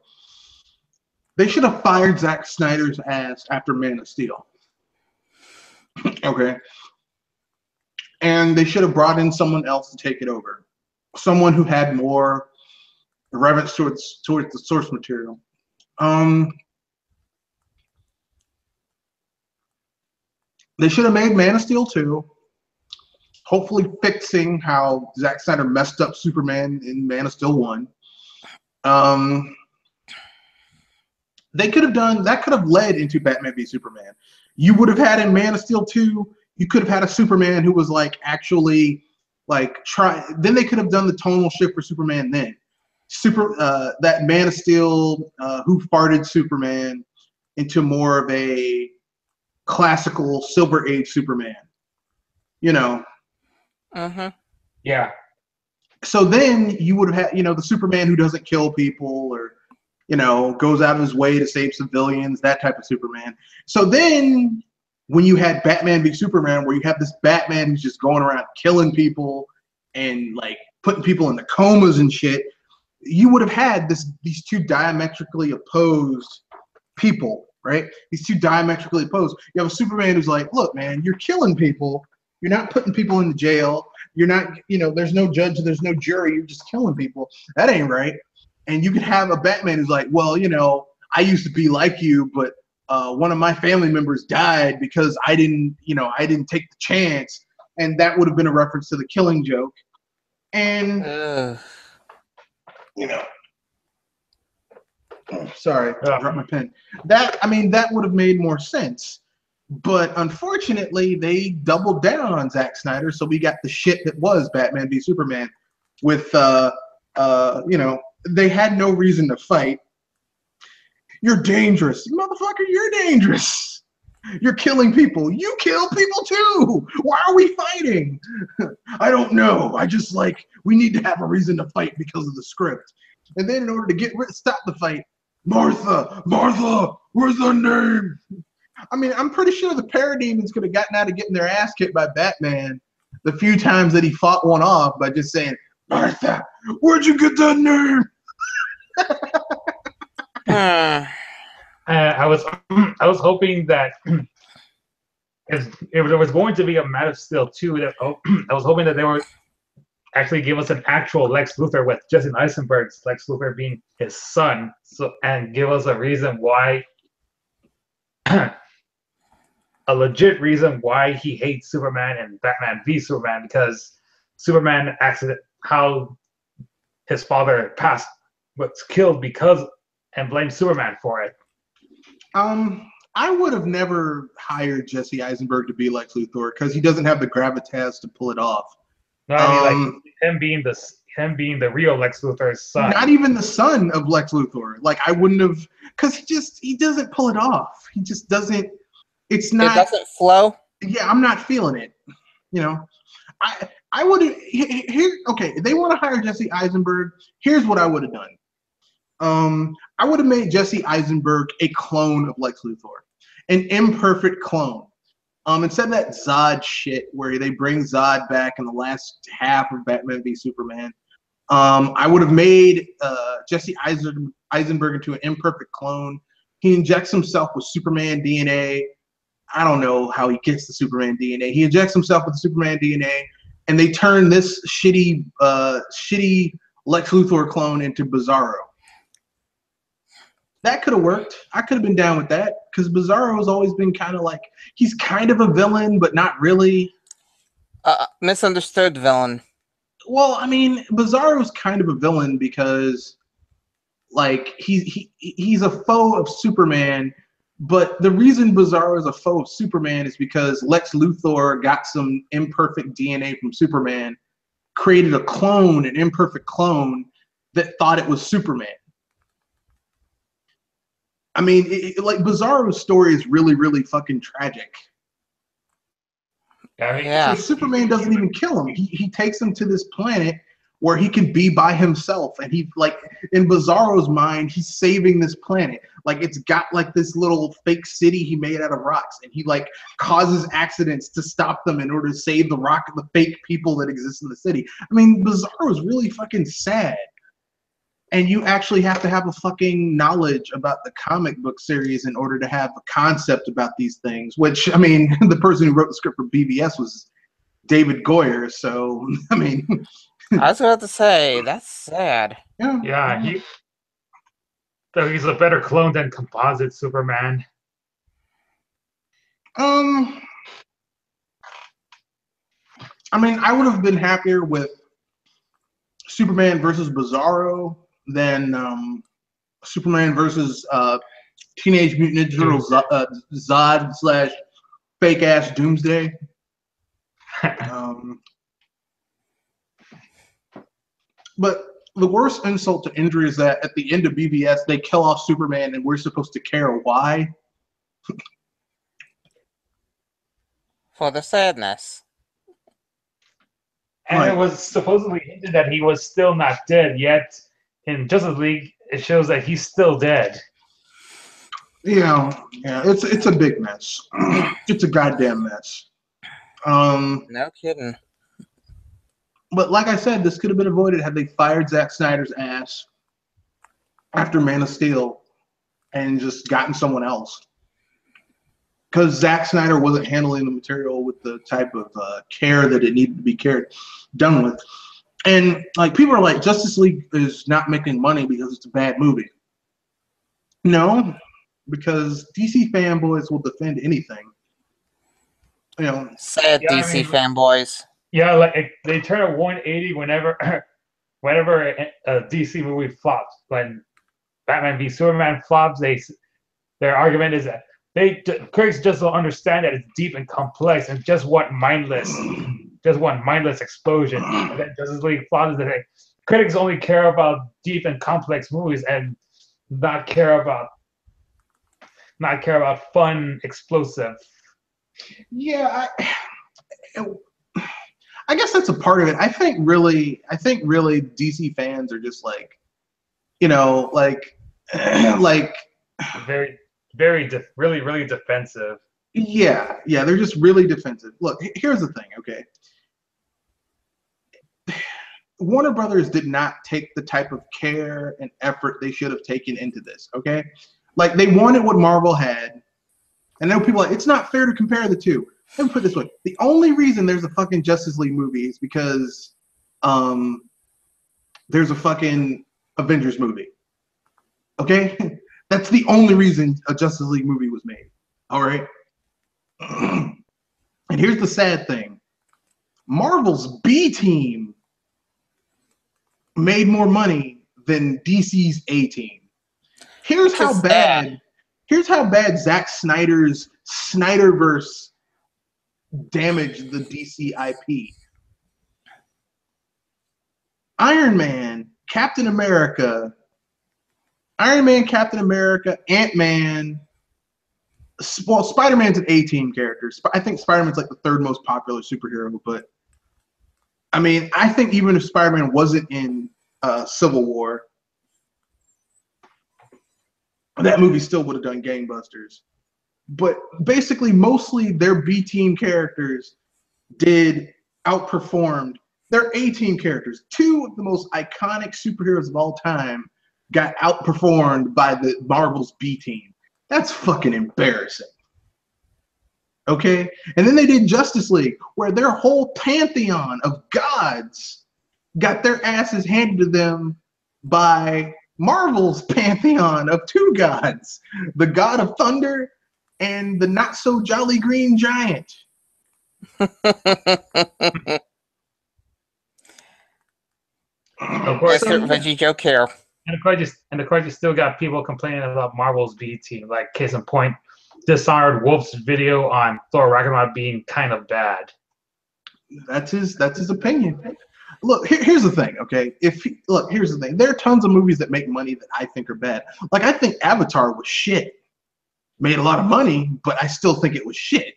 They should have fired Zack Snyder's ass after Man of Steel. Okay. And they should have brought in someone else to take it over. Someone who had more reverence towards the source material. They should have made Man of Steel 2. Hopefully fixing how Zack Snyder messed up Superman in Man of Steel 1. They could have done, that could have led into Batman v Superman. You would have had in Man of Steel 2, you could have had a Superman who was like actually like then they could have done the tonal shift for Superman then. That Man of Steel who farted Superman into more of a classical Silver Age Superman. You know. Yeah. So then you would have had, the Superman who doesn't kill people or, goes out of his way to save civilians, that type of Superman. So then when you had Batman v Superman, where you have this Batman who's just going around killing people and like putting people in the comas and shit, you would have had these two diametrically opposed people, right? These two diametrically opposed. You have a Superman who's like, look, man, you're killing people. You're not putting people into jail. You're not, there's no judge, there's no jury. You're just killing people. That ain't right. And you could have a Batman who's like, well, I used to be like you, but one of my family members died because I didn't take the chance. And that would have been a reference to the Killing Joke. And, sorry, I dropped my pen. That would have made more sense. But unfortunately, they doubled down on Zack Snyder, so we got the shit that was Batman v Superman with you know, they had no reason to fight. You're dangerous. Motherfucker, you're dangerous. You're killing people. You kill people too. Why are we fighting? I don't know. I just like, we need to have a reason to fight because of the script. And then in order to stop the fight, Martha, where's her name? I mean, I'm pretty sure the parademons could have gotten out of getting their ass kicked by Batman the few times that he fought one off by just saying, Martha, where'd you get that name? I was hoping that if there was going to be a Man of Steel 2, that I was hoping that they would actually give us an actual Lex Luthor with Jesse Eisenberg's Lex Luthor being his son, and give us a reason why, a legit reason why he hates Superman and Batman v Superman, because Superman how his father was killed because, and blamed Superman for it. I would have never hired Jesse Eisenberg to be Lex Luthor because he doesn't have the gravitas to pull it off. No, I mean, like him being the real Lex Luthor's son. Not even the son of Lex Luthor. Like, I wouldn't have, because he doesn't pull it off. He just doesn't. It's not. It doesn't flow. Yeah, I'm not feeling it. You know, I would have. Okay, if they want to hire Jesse Eisenberg, here's what I would have done. I would have made Jesse Eisenberg a clone of Lex Luthor, an imperfect clone. Instead of that Zod shit where they bring Zod back in the last half of Batman v Superman, I would have made Jesse Eisenberg into an imperfect clone. He injects himself with Superman DNA. I don't know how he gets the Superman DNA. He injects himself with the Superman DNA, and they turn this shitty Lex Luthor clone into Bizarro. That could have worked. I could have been down with that because Bizarro has always been kind of like, he's kind of a villain, but not really. Misunderstood villain. Well, I mean, Bizarro's kind of a villain because, like, he's a foe of Superman, but the reason Bizarro is a foe of Superman is because Lex Luthor got some imperfect DNA from Superman, created a clone, an imperfect clone, that thought it was Superman. I mean, like, Bizarro's story is really, really fucking tragic. Yeah. So Superman doesn't even kill him. He takes him to this planet where he can be by himself. And he, like, in Bizarro's mind, he's saving this planet. Like, it's got, like, this little fake city he made out of rocks. And he, like, causes accidents to stop them in order to save the fake people that exist in the city. I mean, Bizarro is really fucking sad. And you actually have to have a fucking knowledge about the comic book series in order to have a concept about these things, which, I mean, the person who wrote the script for BVS was David Goyer. So, I mean. I was about to say, that's sad. Yeah. He's a better clone than composite Superman. I mean, I would have been happier with Superman versus Bizarro than Superman versus Teenage Mutant Ninja Turtles Zod / fake ass Doomsday. But the worst insult to injury is that at the end of BVS they kill off Superman and we're supposed to care why. For the sadness. And it was supposedly hinted that he was still not dead, yet in Justice League, it shows that he's still dead. Yeah, it's a big mess. It's a goddamn mess. No kidding. But like I said, this could have been avoided had they fired Zack Snyder's ass after Man of Steel and just gotten someone else. Because Zack Snyder wasn't handling the material with the type of care that it needed to be done with. And like, people are like, Justice League is not making money because it's a bad movie. No, because DC fanboys will defend anything. You know, Sad DC fanboys. Yeah, like they turn a 180 whenever a DC movie flops. When Batman v Superman flops, their argument is that critics just don't understand that it's deep and complex and just want mindless explosion. And then Justice League flops, they say critics only care about deep and complex movies and not care about fun, explosive. Yeah, I guess that's a part of it. I think really DC fans are just like, like Very, really defensive. yeah, they're just really defensive. Look, here's the thing, okay? Warner Brothers did not take the type of care and effort they should have taken into this, okay? Like, they wanted what Marvel had, and then people are like, it's not fair to compare the two. Let me put it this way. The only reason there's a fucking Justice League movie is because there's a fucking Avengers movie. Okay? That's the only reason a Justice League movie was made. All right? And here's the sad thing. Marvel's B team made more money than DC's A team. Here's how bad Zack Snyder's Snyderverse damaged the DC IP. Iron Man, Captain America, Ant-Man. Well, Spider-Man's an A-team character. I think Spider-Man's like the third most popular superhero, but I mean, I think even if Spider-Man wasn't in Civil War, that movie still would have done gangbusters. But basically, mostly their B-team characters outperformed their A-team characters. Two of the most iconic superheroes of all time got outperformed by the Marvel's B-team. That's fucking embarrassing. Okay? And then they did Justice League, where their whole pantheon of gods got their asses handed to them by Marvel's pantheon of two gods, the God of Thunder and the not-so-jolly green giant. Of course, Veggie joke here. And of course, you still got people complaining about Marvel's B team. Like, case in point, Dishonored Wolf's video on Thor Ragnarok being kind of bad. That's his opinion. Look, here's the thing, okay? Here's the thing. There are tons of movies that make money that I think are bad. Like, I think Avatar was shit. Made a lot of money, but I still think it was shit.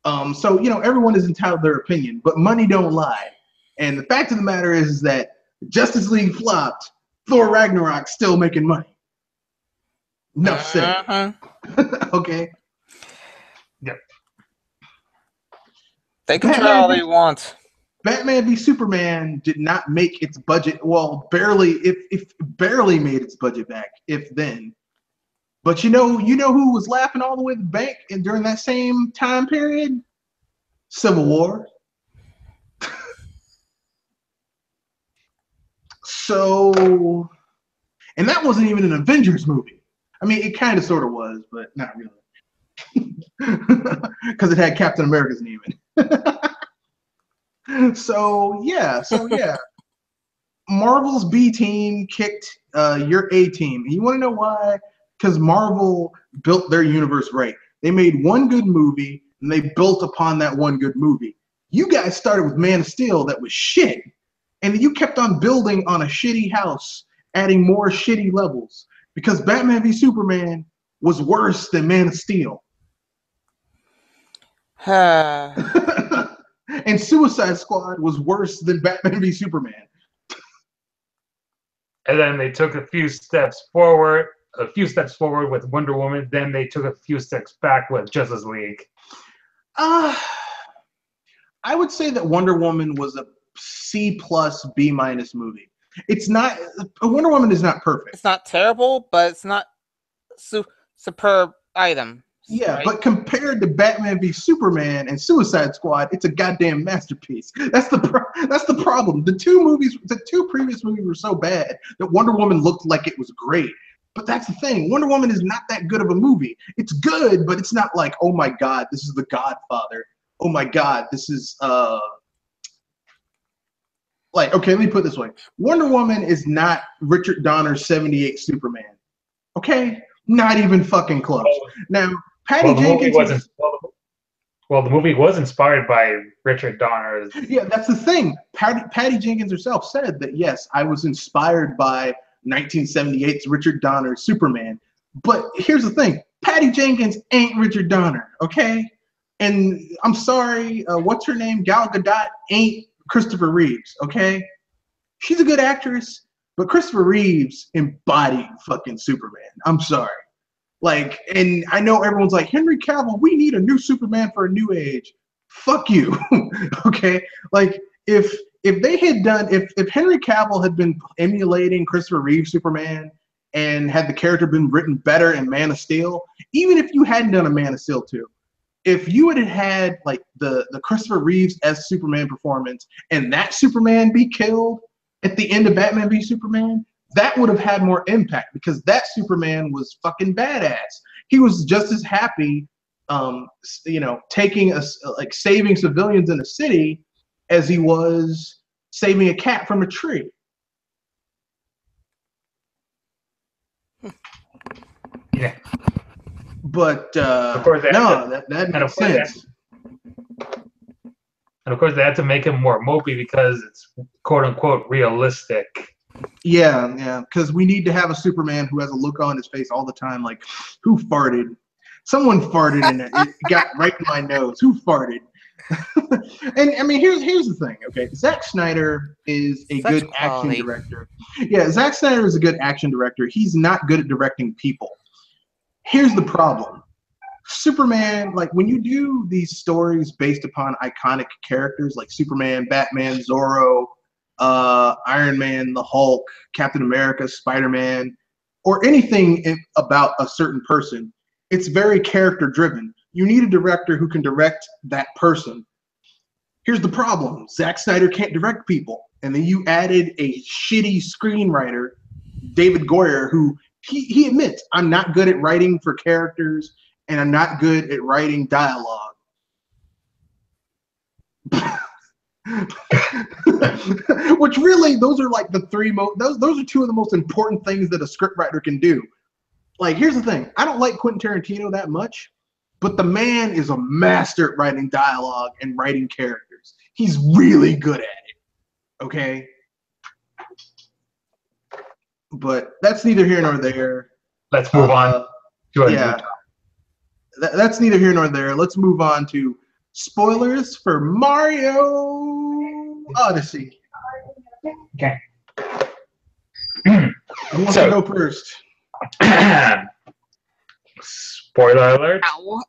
So, everyone is entitled to their opinion, but money don't lie. And the fact of the matter is that Justice League flopped, Thor Ragnarok still making money. Enough said. Okay? Yep. They can try all they want. Batman v Superman did not make its budget, well, barely, if barely made its budget back, if then. But you know who was laughing all the way to the bank during that same time period? Civil War. So, and that wasn't even an Avengers movie. I mean, it kind of sort of was, but not really. Because it had Captain America's name in it. So yeah. Marvel's B team kicked your A team. And you want to know why? Because Marvel built their universe right. They made one good movie, and they built upon that one good movie. You guys started with Man of Steel that was shit. And you kept on building on a shitty house, adding more shitty levels. Because Batman v Superman was worse than Man of Steel. And Suicide Squad was worse than Batman v Superman. And then they took a few steps forward with Wonder Woman. Then they took a few steps back with Justice League. I would say that Wonder Woman was a C+, B- movie. It's not. Wonder Woman is not perfect. It's not terrible, but it's not superb item. Yeah, right? but compared to Batman v Superman and Suicide Squad, it's a goddamn masterpiece. That's the problem. The two previous movies were so bad that Wonder Woman looked like it was great. But that's the thing. Wonder Woman is not that good of a movie. It's good, but it's not like, oh my God, this is The Godfather. Oh my God, this is like, okay, let me put it this way. Wonder Woman is not Richard Donner's 78 Superman. Okay? Not even fucking close. Now, Patty Jenkins Well, the movie was inspired by Richard Donner's. Yeah, that's the thing. Patty Jenkins herself said that, yes, I was inspired by 1978's Richard Donner's Superman. But here's the thing. Patty Jenkins ain't Richard Donner, okay? And I'm sorry, what's her name? Gal Gadot ain't Christopher Reeves, okay? She's a good actress, but Christopher Reeves embodied fucking Superman. I'm sorry. Like, and I know everyone's like, Henry Cavill, we need a new Superman for a new age. Fuck you. Okay? Like, if they had done, if Henry Cavill had been emulating Christopher Reeve Superman and had the character been written better in Man of Steel, even if you hadn't done a Man of Steel 2, if you had like the Christopher Reeves as Superman performance and that Superman be killed at the end of Batman v Superman, that would have had more impact because that Superman was fucking badass. He was just as happy, taking like saving civilians in a city as he was saving a cat from a tree. Yeah. But of course that makes sense. And of course, they had to make him more mopey because it's quote unquote realistic. Yeah, because we need to have a Superman who has a look on his face all the time, like, who farted? Someone farted and it got right in my nose. Who farted? And I mean, here's the thing, okay? Zack Snyder is a good action director. Yeah, Zack Snyder is a good action director. He's not good at directing people. Here's the problem. Superman, like when you do these stories based upon iconic characters like Superman, Batman, Zorro, Iron Man, the Hulk, Captain America, Spider-Man, or anything about a certain person, it's very character driven. You need a director who can direct that person. Here's the problem. Zack Snyder can't direct people. And then you added a shitty screenwriter, David Goyer, who he admits, I'm not good at writing for characters and I'm not good at writing dialogue. Which really, those are like the three those are two of the most important things that a scriptwriter can do. Like, here's the thing. I don't like Quentin Tarantino that much, but the man is a master at writing dialogue and writing characters. He's really good at it. Okay? But that's neither here nor there. Let's move on. Yeah. That's neither here nor there. Let's move on to spoilers for Mario Odyssey. Okay. Who wants to go first? Spoiler alert. Ow.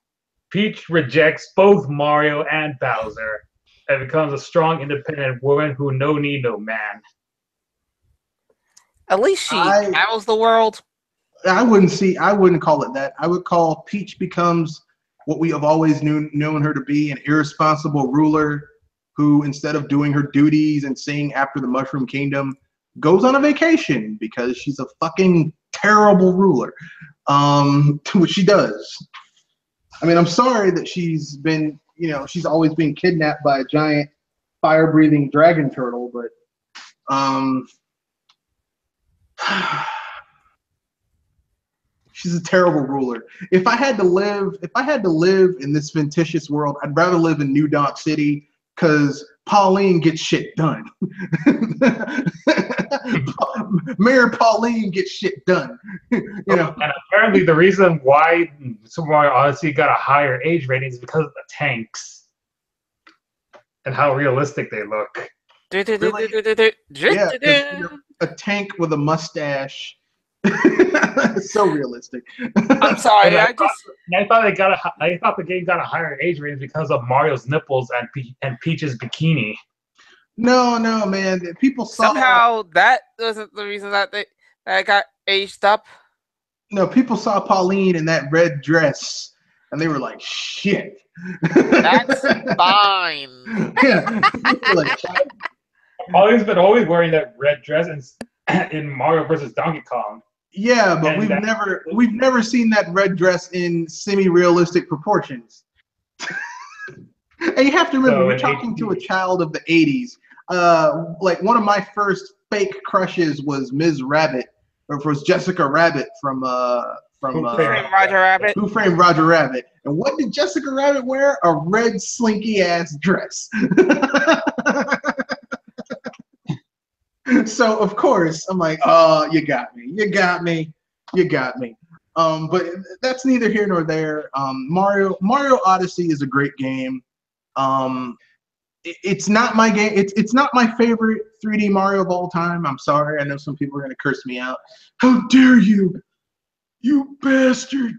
Peach rejects both Mario and Bowser and becomes a strong, independent woman who no man. At least she battles the world. I wouldn't call it that. I would call Peach becomes what we have always known her to be, an irresponsible ruler who, instead of doing her duties and seeing after the Mushroom Kingdom, goes on a vacation because she's a fucking terrible ruler. Which she does. I mean, I'm sorry that she's been, she's always been kidnapped by a giant fire-breathing dragon turtle, but she's a terrible ruler. If I had to live in this fictitious world, I'd rather live in New Donk City because Pauline gets shit done. Mayor Pauline gets shit done. And apparently the reason why Super Mario Odyssey got a higher age rating is because of the tanks and how realistic they look. Really? Yeah, a tank with a mustache. So realistic. I'm sorry. I thought the game got a higher age rating because of Mario's nipples and Peach's bikini. No, man. People saw somehow that wasn't the reason that got aged up. No, people saw Pauline in that red dress, and they were like, "Shit." That's fine. Yeah. Like, Pauline's been always wearing that red dress in Mario vs. Donkey Kong. Yeah, but we've never seen that red dress in semi-realistic proportions. And you have to remember, we're talking to a child of the 80s. Like, one of my first fake crushes was Ms. Rabbit or if it was Jessica Rabbit from Who Framed Roger Rabbit. Who Framed Roger Rabbit. And what did Jessica Rabbit wear? A red slinky ass dress. So of course I'm like, oh, you got me. But that's neither here nor there. Mario Odyssey is a great game. It's not my game. It's not my favorite 3D Mario of all time. I'm sorry. I know some people are gonna curse me out. How dare you, you bastard!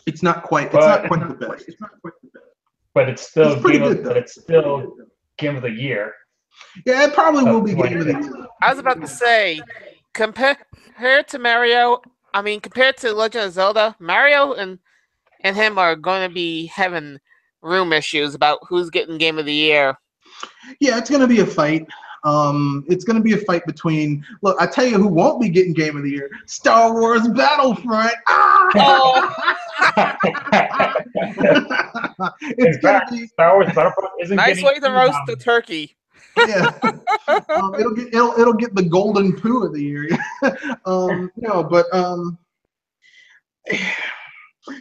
It's not quite the best. But it's still pretty good, though. it's still game of the year. Yeah, it probably will be game of the year. I was about to say, compared to Mario, I mean, compared to Legend of Zelda, Mario and him are going to be having room issues about who's getting Game of the Year. Yeah, it's going to be a fight. It's going to be a fight between. Look, I tell you, who won't be getting Game of the Year? Star Wars Battlefront. Oh. It's going to be Star Wars Battlefront isn't nice way to roast the turkey. Yeah, it'll get the golden poo of the year. No, but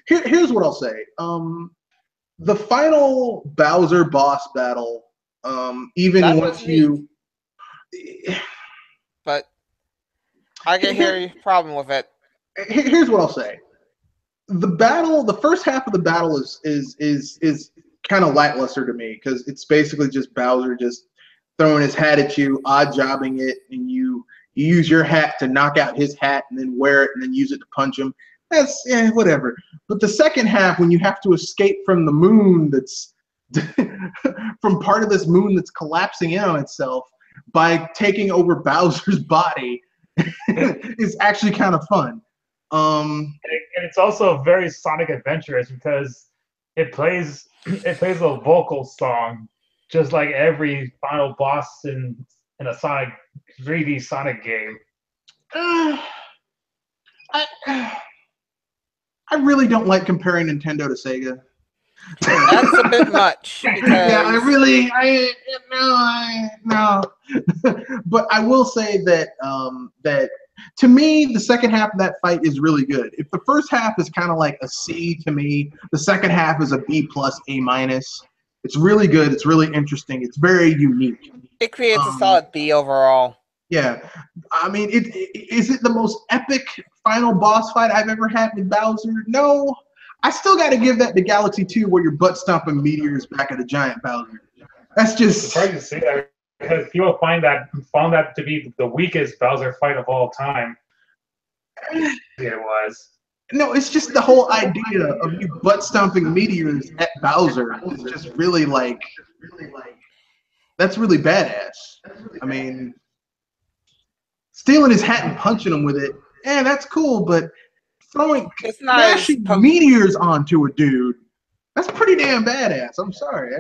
here's what I'll say. The final Bowser boss battle, even That once was you, but I can hear your problem with it. here's what I'll say. The first half of the battle is kind of lackluster to me because it's basically just Bowser just throwing his hat at you, odd jobbing it, and you use your hat to knock out his hat and then wear it and then use it to punch him. That's whatever. But the second half, when you have to escape from the moon that's from part of this moon that's collapsing in on itself by taking over Bowser's body, is actually kind of fun. And it's also very Sonic adventurous because it plays a vocal song just like every final boss in a Sonic 3D Sonic game. I really don't like comparing Nintendo to Sega. That's a bit much. Yeah, no. But I will say that that to me, the second half of that fight is really good. If the first half is kind of like a C to me, the second half is a B+, A-. It's really good. It's really interesting. It's very unique. It creates a solid B overall. Yeah, I mean, is it the most epic final boss fight I've ever had with Bowser? No, I still got to give that to Galaxy 2, where you're butt stomping meteors back at a giant Bowser. That's just It's hard to say that because people found that to be the weakest Bowser fight of all time. It was. No, it's just the whole idea of you butt stomping meteors at Bowser is just really like that's really badass. I mean, stealing his hat and punching him with it, that's cool, but smashing meteors onto a dude, that's pretty damn badass. I'm sorry.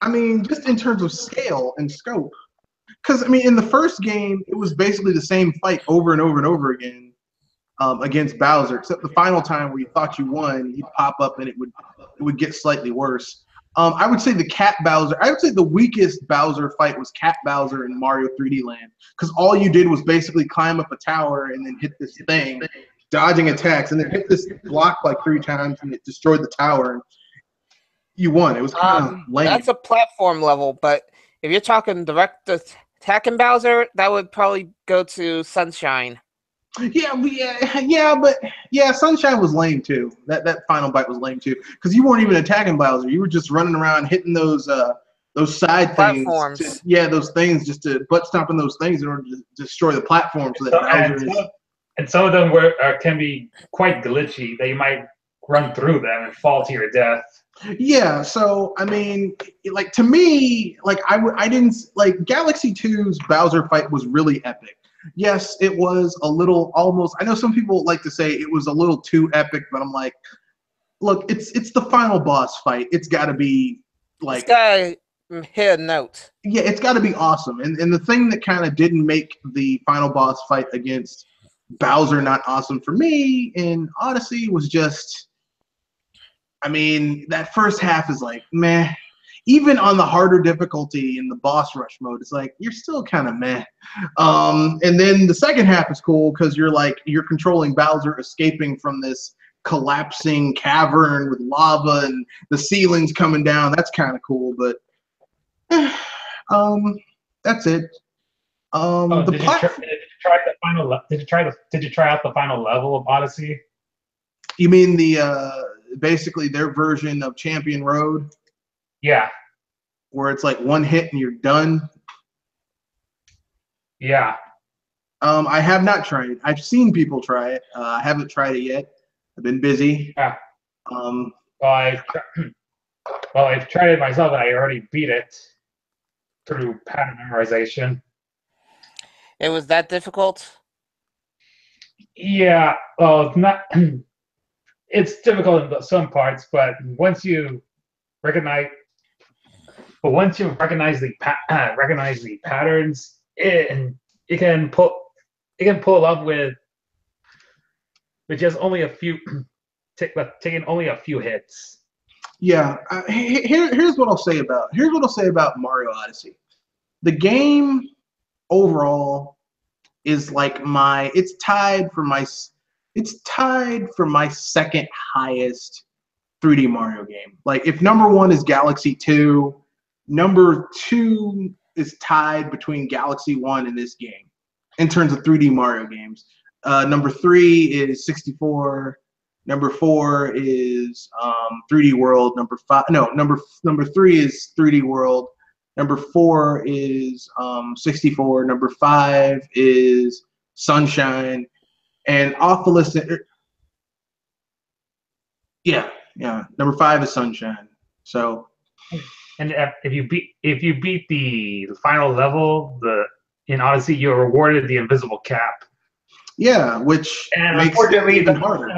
I mean, just in terms of scale and scope. Because, I mean, in the first game, it was basically the same fight over and over and over again against Bowser, except the final time where you thought you won, he'd pop up and it would get slightly worse. I would say the weakest Bowser fight was Cat Bowser in Mario 3D Land, because all you did was basically climb up a tower and then hit this thing, dodging attacks, and then hit this block like 3 times, and it destroyed the tower. And you won. It was kind of lame. That's a platform level, but if you're talking direct attacking Bowser, that would probably go to Sunshine. Yeah, Sunshine was lame too. That final bite was lame too, because you weren't even attacking Bowser. You were just running around hitting those side platforms. things. Those things, just to butt stomping those things in order to destroy the platform. So that Bowser and some of them can be quite glitchy. That you might run through them and fall to your death. Yeah, so I mean, like, to me, like I didn't like Galaxy 2's Bowser fight was really epic. Yes, it was a little almost. I know some people like to say it was a little too epic, but I'm like, look, it's the final boss fight. It's got to be like, it's got to hit a note. Yeah, it's got to be awesome. And the thing that kind of didn't make the final boss fight against Bowser not awesome for me in Odyssey was just, I mean, that first half is like meh. even on the harder difficulty in the boss rush mode, it's like you're still kind of meh. And then the second half is cool because you're controlling Bowser escaping from this collapsing cavern with lava and the ceilings coming down. That's kind of cool, but that's it. Did you try the final? Did you try out the final level of Odyssey? You mean the basically their version of Champion Road? Yeah. Where it's like one hit and you're done. Yeah. I have not tried it. I've seen people try it. I haven't tried it yet. I've been busy. Yeah. Well, I've tried it myself, and I already beat it through pattern memorization. It was that difficult? Yeah. Well, it's not. It's difficult in some parts, but once you recognize the patterns, it can pull up with just only a few, taking only a few hits. Yeah. Here's what I'll say about Mario Odyssey. The game overall is like it's tied for my second highest 3D Mario game. Like if number 1 is Galaxy 2, number 2 is tied between Galaxy 1 and this game in terms of 3D Mario games. Number 3 is 64. Number 4 is 3D World. Number 3 is 3D World. Number 4 is 64. Number 5 is Sunshine. And off the list, number 5 is Sunshine. So, and if you beat the final level, in Odyssey, you're rewarded the invisible cap. Yeah, which makes it even harder.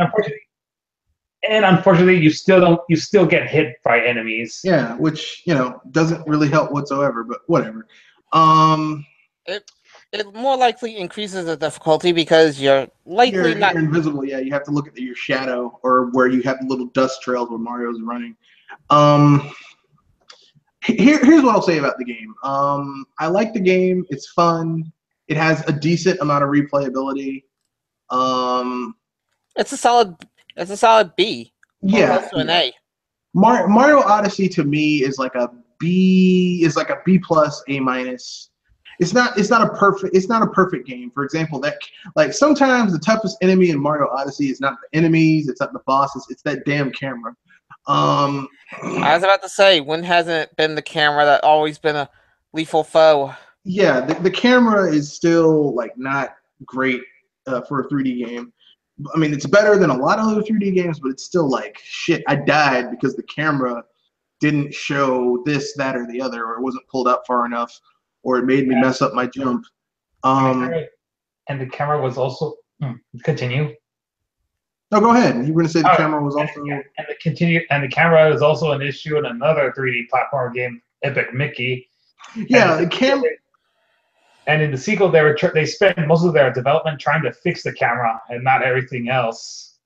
And unfortunately, you still get hit by enemies. Yeah, which doesn't really help whatsoever. But whatever. It more likely increases the difficulty because you're likely you're invisible. Yeah, you have to look at your shadow or where you have the little dust trails where Mario's running. Here's what I'll say about the game. I like the game. It's fun. It has a decent amount of replayability. It's a solid B. Yeah, Close to an A. Mario Odyssey to me is like a B. Is like a B plus, A minus. It's not a perfect game. For example, sometimes the toughest enemy in Mario Odyssey is not the enemies, it's not the bosses, it's that damn camera. I was about to say, when hasn't it been the camera that always been a lethal foe? Yeah, the camera is still not great for a 3D game. I mean, it's better than a lot of other 3D games, but it's still shit. I died because the camera didn't show this, that, or the other, or it wasn't pulled up far enough, or it made me mess up my jump. And the camera was also continue. No, go ahead. You were going to say the camera was also. And the camera is also an issue in another 3D platform game, Epic Mickey. Yeah, the camera. And in the sequel, they spent most of their development trying to fix the camera and not everything else.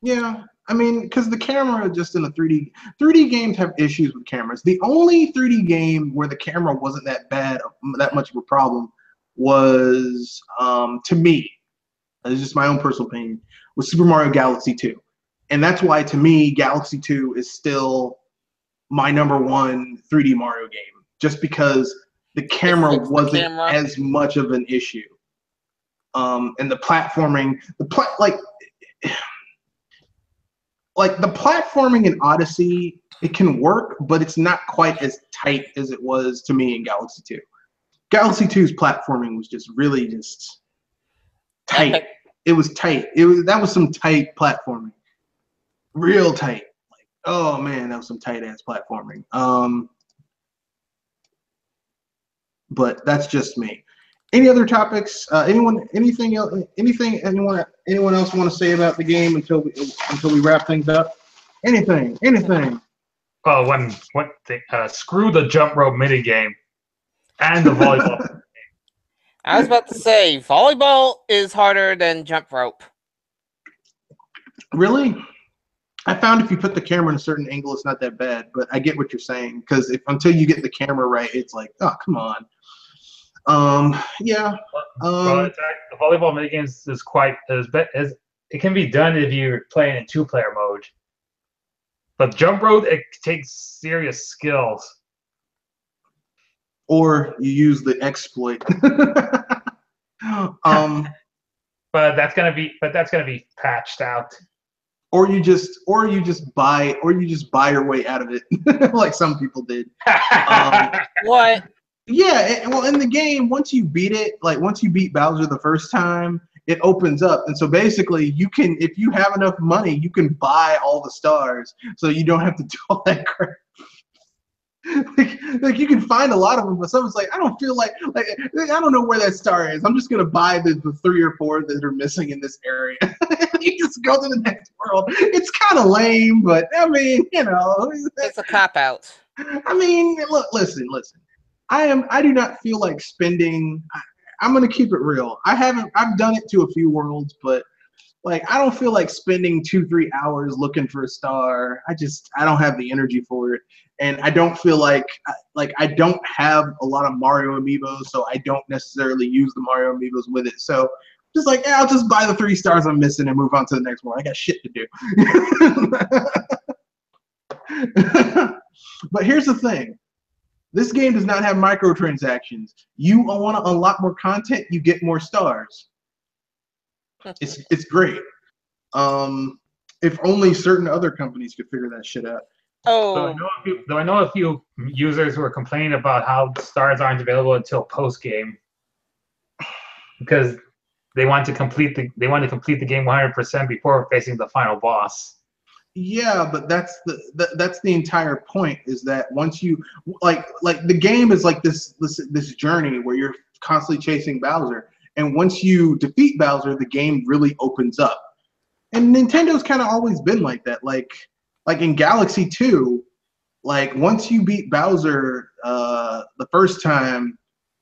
Yeah, I mean, because the camera just in the 3D games have issues with cameras. The only 3D game where the camera wasn't that much of a problem was, to me, it's just my own personal opinion, was Super Mario Galaxy 2. And that's why, to me, Galaxy 2 is still my number 1 3D Mario game, just because the camera wasn't as much of an issue. And the platforming, the platforming in Odyssey, it can work, but it's not quite as tight as it was to me in Galaxy 2. Galaxy 2's platforming was just really tight. Epic. It was tight. That was some tight platforming. Real tight. Oh man, that was some tight ass platforming. But that's just me. Any other topics? Anyone else want to say about the game until we wrap things up? Anything? Oh, screw the jump rope minigame and the volleyball. I was about to say, volleyball is harder than jump rope. Really? I found if you put the camera in a certain angle, it's not that bad. But I get what you're saying because until you get the camera right, it's like, oh, come on. Yeah. Well, the volleyball minigames it can be done if you're playing in 2-player mode. But jump rope, it takes serious skills. Or you use the exploit. But that's gonna be patched out. Or you just buy your way out of it, like some people did. What? Yeah, well, in the game, once you beat Bowser the first time, it opens up, and so basically, you can, if you have enough money, you can buy all the stars, so you don't have to do all that crap. like you can find a lot of them, but someone's like, I don't feel like I don't know where that star is. I'm just gonna buy the 3 or 4 that are missing in this area. You just go to the next world. It's kind of lame, but I mean, It's a cop out. I mean, look, listen. I do not feel like spending. I'm gonna keep it real. I've done it to a few worlds, but like I don't feel like spending 2-3 hours looking for a star. I don't have the energy for it, and I don't feel like I don't have a lot of Mario amiibos, so I don't necessarily use the Mario amiibos with it. So just like, I'll just buy the 3 stars I'm missing and move on to the next one. I got shit to do. But here's the thing. This game does not have microtransactions. You want to unlock more content, you get more stars. It's great. If only certain other companies could figure that shit out. Oh. So I know a few users who are complaining about how stars aren't available until post game because they want to complete the game 100% before facing the final boss. Yeah, but that's the entire point, is that once you like the game is like this journey where you're constantly chasing Bowser, and once you defeat Bowser, the game really opens up. And Nintendo's kind of always been like that. Like in Galaxy 2, like once you beat Bowser the first time,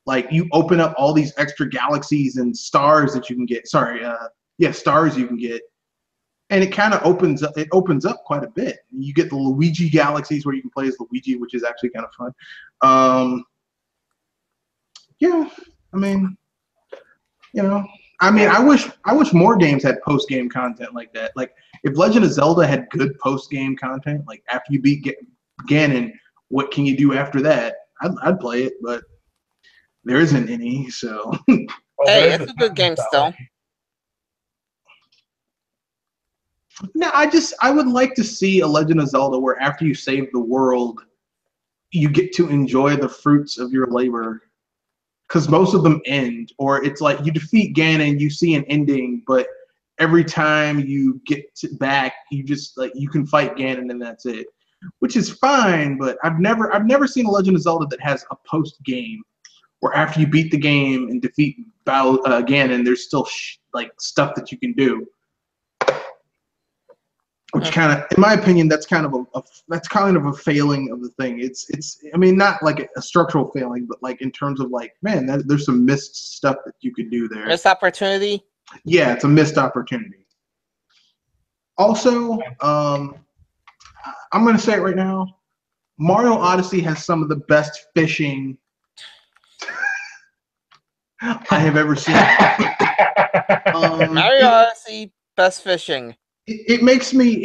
like you open up all these extra galaxies and stars that you can get. Stars you can get. And it kind of opens up quite a bit. You get the Luigi galaxies where you can play as Luigi, which is actually kind of fun. Yeah, I mean, I wish more games had post-game content like that. Like if Legend of Zelda had good post-game content, like after you beat Ganon, what can you do after that? I'd play it, but there isn't any. So hey, it's a good game still. No, I would like to see a Legend of Zelda where after you save the world, you get to enjoy the fruits of your labor. Because most of them end, or it's like you defeat Ganon, you see an ending, but every time you get back, you just you can fight Ganon and that's it, which is fine. But I've never seen a Legend of Zelda that has a post game, where after you beat the game and defeat Ganon, there's still stuff that you can do. Which kind of, in my opinion, that's kind of a failing of the thing. It's I mean, not like a structural failing, but like in terms of man, there's some missed stuff that you could do there. Missed opportunity? Yeah, it's a missed opportunity. Also, I'm gonna say it right now, Mario Odyssey has some of the best fishing I have ever seen. Mario Odyssey, best fishing. It literally,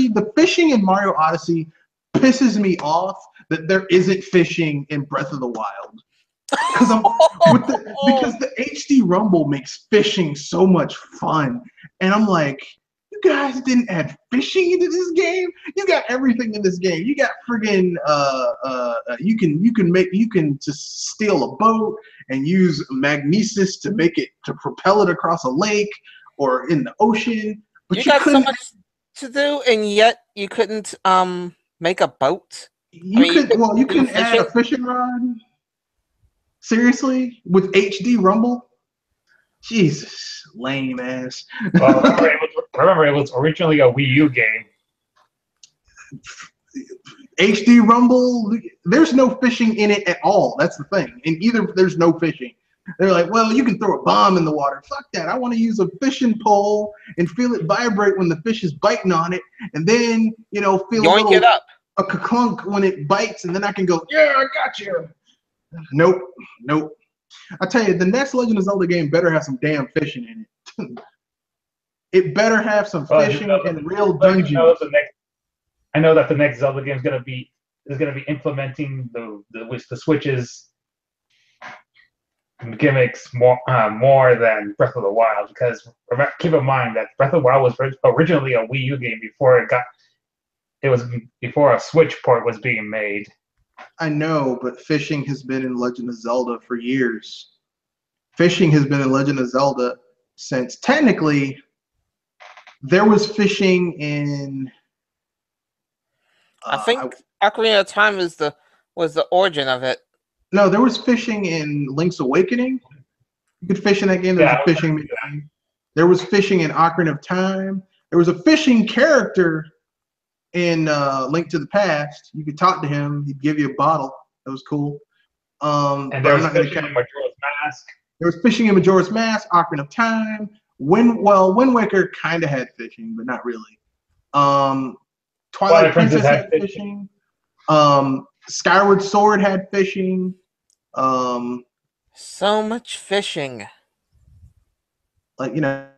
the fishing in Mario Odyssey pisses me off that there isn't fishing in Breath of the Wild. Because the HD Rumble makes fishing so much fun. And I'm like, you guys didn't add fishing into this game? You got everything in this game. You got friggin' you can just steal a boat and use magnesis to propel it across a lake or in the ocean. But you got so much to do, and yet you couldn't make a boat. You can add a fishing rod. Seriously, with HD Rumble? Jesus, lame ass. Well, remember, it was originally a Wii U game. HD Rumble, there's no fishing in it at all. That's the thing. In either, there's no fishing. They're like, well, you can throw a bomb in the water. Fuck that. I want to use a fishing pole and feel it vibrate when the fish is biting on it, and then feel Yoink it up. a clunk when it bites, and then I can go, yeah, I got you. Nope. I tell you, the next Legend of Zelda game better have some damn fishing in it. It better have some fishing and real dungeons. I know that the next Zelda game is gonna be implementing the Switch's gimmicks more than Breath of the Wild, because keep in mind that Breath of the Wild was originally a Wii U game before before a Switch port was being made. I know, but fishing has been in Legend of Zelda for years. Fishing has been in Legend of Zelda since technically there was fishing in. I think Ocarina of Time was the origin of it. No, there was fishing in Link's Awakening. You could fish in that game. There was fishing. There was fishing in Ocarina of Time. There was a fishing character in Link to the Past. You could talk to him. He'd give you a bottle. That was cool. And there was fishing in Majora's Mask. There was fishing in Majora's Mask, Ocarina of Time. Wind Waker kind of had fishing, but not really. Twilight Princess had fishing. Skyward Sword had fishing. So much fishing. Like here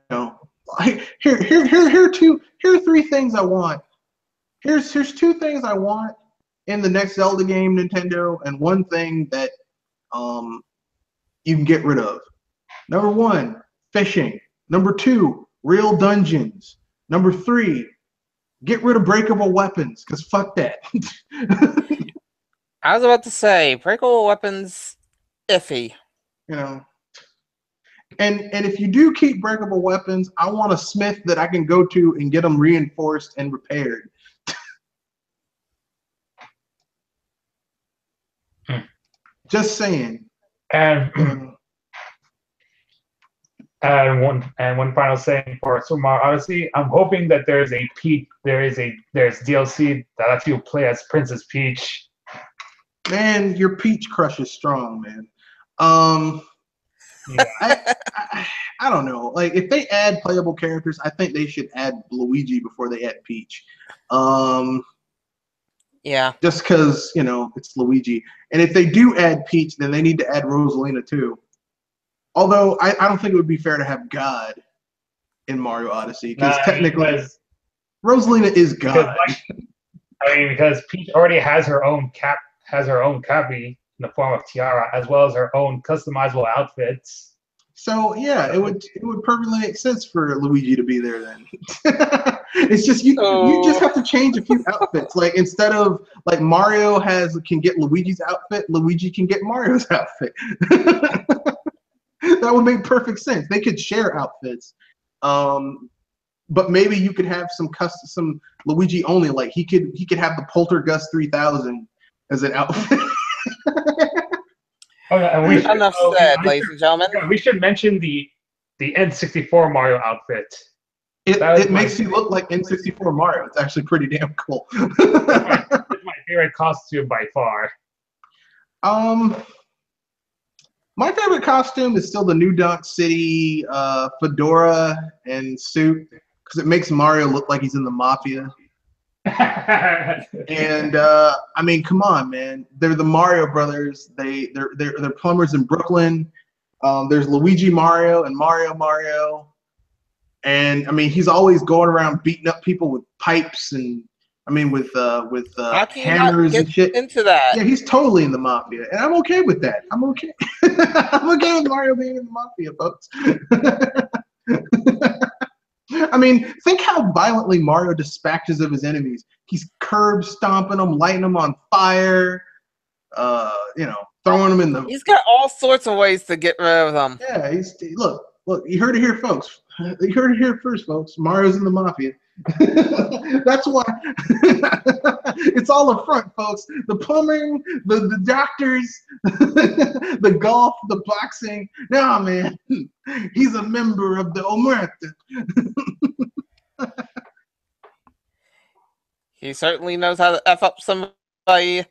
are three things I want. Here's two things I want in the next Zelda game, Nintendo, and one thing that you can get rid of. Number 1, fishing. Number 2, real dungeons. Number 3, get rid of breakable weapons, because fuck that. I was about to say, breakable weapons, iffy. And if you do keep breakable weapons, I want a smith that I can go to and get them reinforced and repaired. Just saying. And one final saying for Super Mario Odyssey, I'm hoping that there's DLC that lets you play as Princess Peach. Man, your Peach crush is strong, man. Yeah. I don't know. Like, if they add playable characters, I think they should add Luigi before they add Peach. Yeah. Just because, it's Luigi. And if they do add Peach, then they need to add Rosalina too. Although, I don't think it would be fair to have God in Mario Odyssey, because technically, Rosalina is God. Because Peach already has her own cappy in the form of tiara, as well as her own customizable outfits. So yeah, it would perfectly make sense for Luigi to be there then. It's just you just have to change a few outfits. Like, instead of like Mario can get Luigi's outfit, Luigi can get Mario's outfit. That would make perfect sense. They could share outfits. But maybe you could have some Luigi only. Like, he could have the Poltergust 3000 as an outfit. Oh, yeah, and enough said, ladies and gentlemen. We should mention the N64 Mario outfit. It makes you look like N64 Mario. It's actually pretty damn cool. It's my favorite costume by far. My favorite costume is still the New Donk City fedora and suit, because it makes Mario look like he's in the mafia. And come on, man. They're the Mario brothers. They're plumbers in Brooklyn. There's Luigi Mario and Mario. And he's always going around beating up people with pipes and with hammers and shit. Into that. Yeah, he's totally in the mafia, and I'm okay with that. I'm okay. I'm okay with Mario being in the mafia, folks. Think how violently Mario dispatches of his enemies. He's curb stomping them, lighting them on fire, throwing them in the. He's got all sorts of ways to get rid of them. Yeah, look. You heard it here, folks. You heard it here first, folks. Mario's in the mafia. That's why it's all a front, folks. The plumbing, the doctors, the golf, the boxing. Nah, man, he's a member of the Omerta. He certainly knows how to F up somebody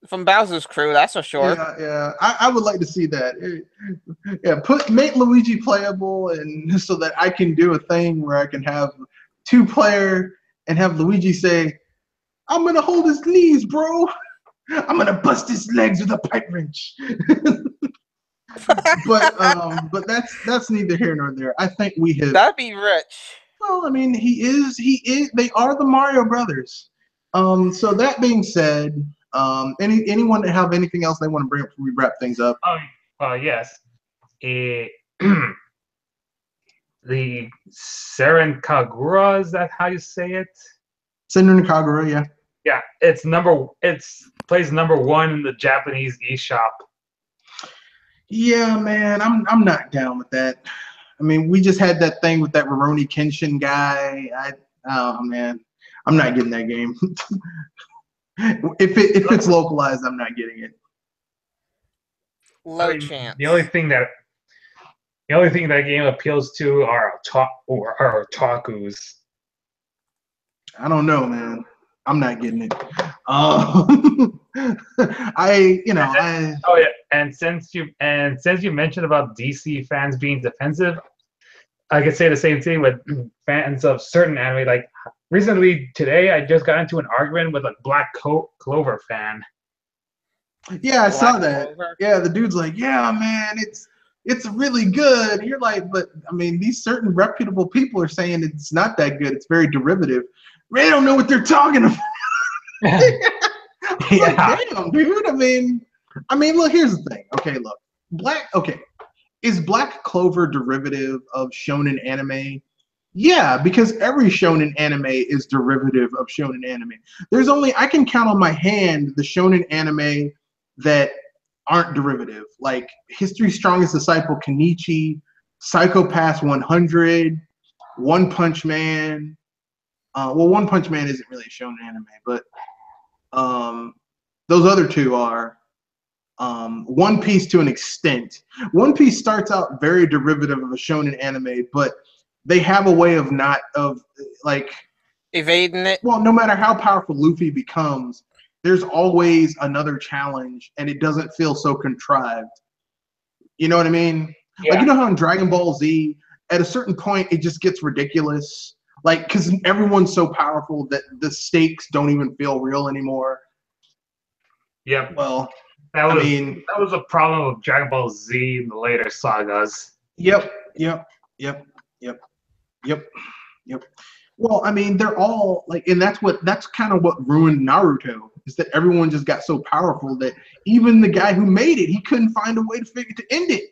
from Bowser's crew, that's for sure. Yeah. I would like to see that. Yeah, make Luigi playable, and so that I can do a thing where I can have 2-player and have Luigi say, "I'm gonna hold his knees, bro. I'm gonna bust his legs with a pipe wrench." but that's neither here nor there. I think we have. That'd be rich. Well, I mean, he is. They are the Mario Brothers. So that being said, anyone that have anything else they want to bring up before we wrap things up? Yes. The Seren Kagura, is that how you say it? Seren Kagura, yeah. Yeah, it's plays number 1 in the Japanese eShop. Yeah, man, I'm not down with that. I mean, we just had that thing with that Rurouni Kenshin guy. Oh man, I'm not getting that game. If it's localized, I'm not getting it. Low chance. The only thing that game appeals to are otakus. I don't know, man. I'm not getting it. And since you mentioned about DC fans being defensive, I could say the same thing with fans of certain anime. Like recently today, I just got into an argument with a Black Clover fan. Yeah, I saw that. Yeah, the dude's like, "Yeah, man, it's really good." And you're like, "But I mean, these certain reputable people are saying it's not that good. It's very derivative. They don't know what they're talking about." Yeah. Like, damn, dude. I mean, look. Here's the thing. Okay, look. Is Black Clover derivative of shonen anime? Yeah, because every shonen anime is derivative of shonen anime. I can count on my hand the shonen anime that aren't derivative, like History's Strongest Disciple, Kenichi, Psycho-Pass 100, One Punch Man. One Punch Man isn't really a shonen anime, but those other 2 are. One Piece to an extent. One Piece starts out very derivative of a shonen anime, but they have a way of evading it. Well, no matter how powerful Luffy becomes, there's always another challenge, and it doesn't feel so contrived. You know what I mean? Yeah. Like, you know how in Dragon Ball Z, at a certain point, it just gets ridiculous. Like, because everyone's so powerful that the stakes don't even feel real anymore. Yep. Well, that was a problem of Dragon Ball Z in the later sagas. Yep. Well, I mean, they're all like, and that's kind of what ruined Naruto, is that everyone just got so powerful that even the guy who made it, he couldn't find a way to end it.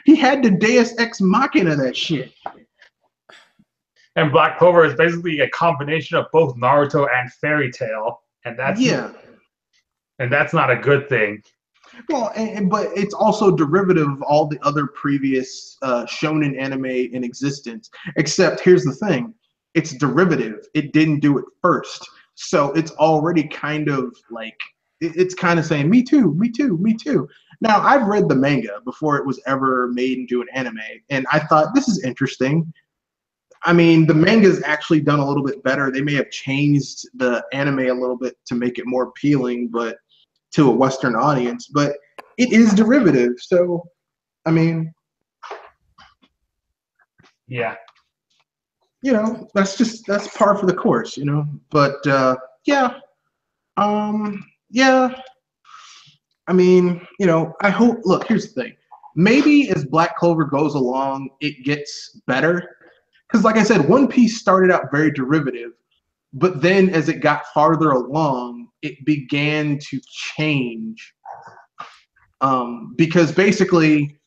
He had to Deus Ex Machina that shit. And Black Clover is basically a combination of both Naruto and Fairy Tail, and that's not a good thing. Well, but it's also derivative of all the other previous shonen anime in existence. Except here's the thing: it's derivative. It didn't do it first, so it's already kind of like it's kind of saying, "Me too, me too, me too." Now, I've read the manga before it was ever made into an anime, and I thought this is interesting. I mean, the manga's actually done a little bit better. They may have changed the anime a little bit to make it more appealing, but to a Western audience, but it is derivative. So, I mean, yeah, that's par for the course, but yeah. I mean, I hope, look, here's the thing. Maybe as Black Clover goes along, it gets better. Because like I said, One Piece started out very derivative, but then as it got farther along, it began to change. Because basically,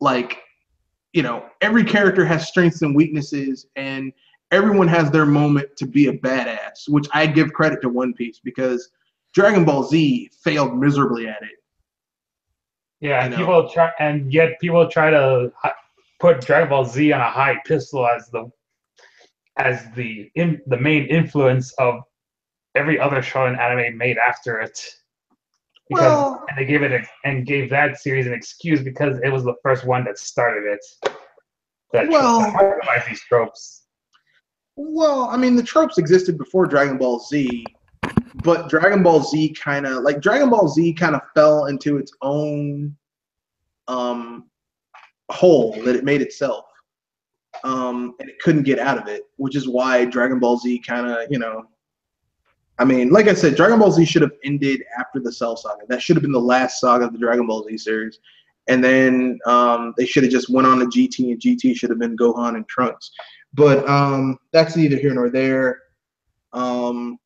every character has strengths and weaknesses, and everyone has their moment to be a badass, which I give credit to One Piece, because Dragon Ball Z failed miserably at it. Yeah, people try to put Dragon Ball Z on a high pedestal as the main influence of every other shonen anime made after it. And they gave that series an excuse because it was the first one that started it. That these tropes. Well, I mean, the tropes existed before Dragon Ball Z. But Dragon Ball Z kind of fell into its own hole that it made itself. And it couldn't get out of it, which is why Dragon Ball Z kind of, I mean, like I said, Dragon Ball Z should have ended after the Cell Saga. That should have been the last saga of the Dragon Ball Z series. And then they should have just went on to GT, and GT should have been Gohan and Trunks. But that's neither here nor there. I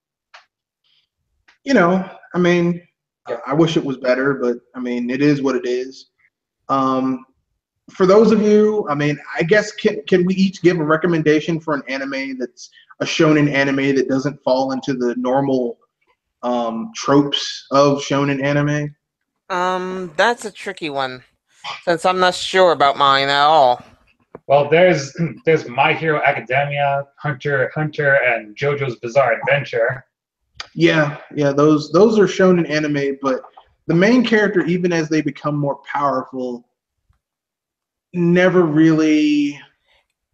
mean, I wish it was better, but I mean, it is what it is. For those of you, I mean, I guess can we each give a recommendation for an anime that's a shonen anime that doesn't fall into the normal tropes of shonen anime? That's a tricky one, since I'm not sure about mine at all. Well, there's My Hero Academia, Hunter x Hunter, and JoJo's Bizarre Adventure. Yeah, those are shonen anime, but the main character, even as they become more powerful, never really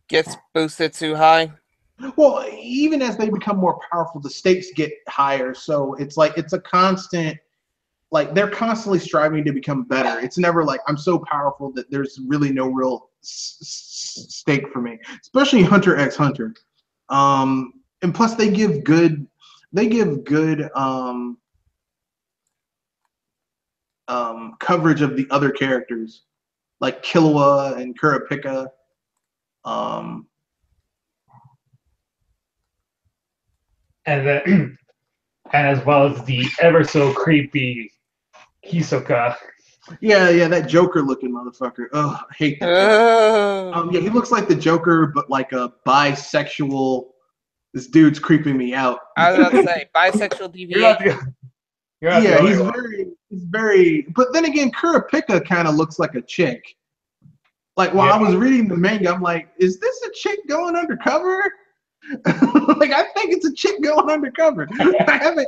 gets boosted too high. Well, even as they become more powerful, the stakes get higher. So it's like it's a constant, like they're constantly striving to become better. It's never like I'm so powerful that there's really no real stake for me, especially Hunter x Hunter. And plus they give good coverage of the other characters, like Killua and Kurapika. And then, and as well as the ever so creepy Hisoka. Yeah, that Joker looking motherfucker. Oh, I hate that. Yeah, he looks like the Joker, but like a bisexual. This dude's creeping me out. I was about to say bisexual deviation. Yeah, he's very. But then again, Kurapika kind of looks like a chick. Like while I was reading the manga, I'm like, is this a chick going undercover? Like I think it's a chick going undercover. I haven't.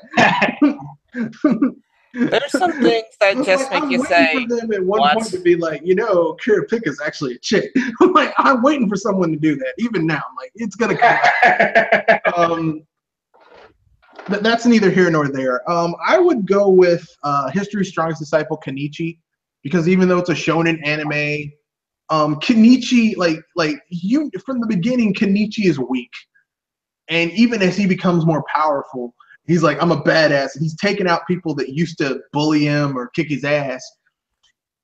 There's some things that just make you say, for them at one point to be like, Kurapika's actually a chick. I'm like, I'm waiting for someone to do that. Even now, I'm like, it's gonna come. But that's neither here nor there. I would go with History's Strongest Disciple, Kenichi, because even though it's a shonen anime, Kenichi, like you from the beginning, Kenichi is weak. And even as he becomes more powerful, he's like, I'm a badass. And he's taking out people that used to bully him or kick his ass.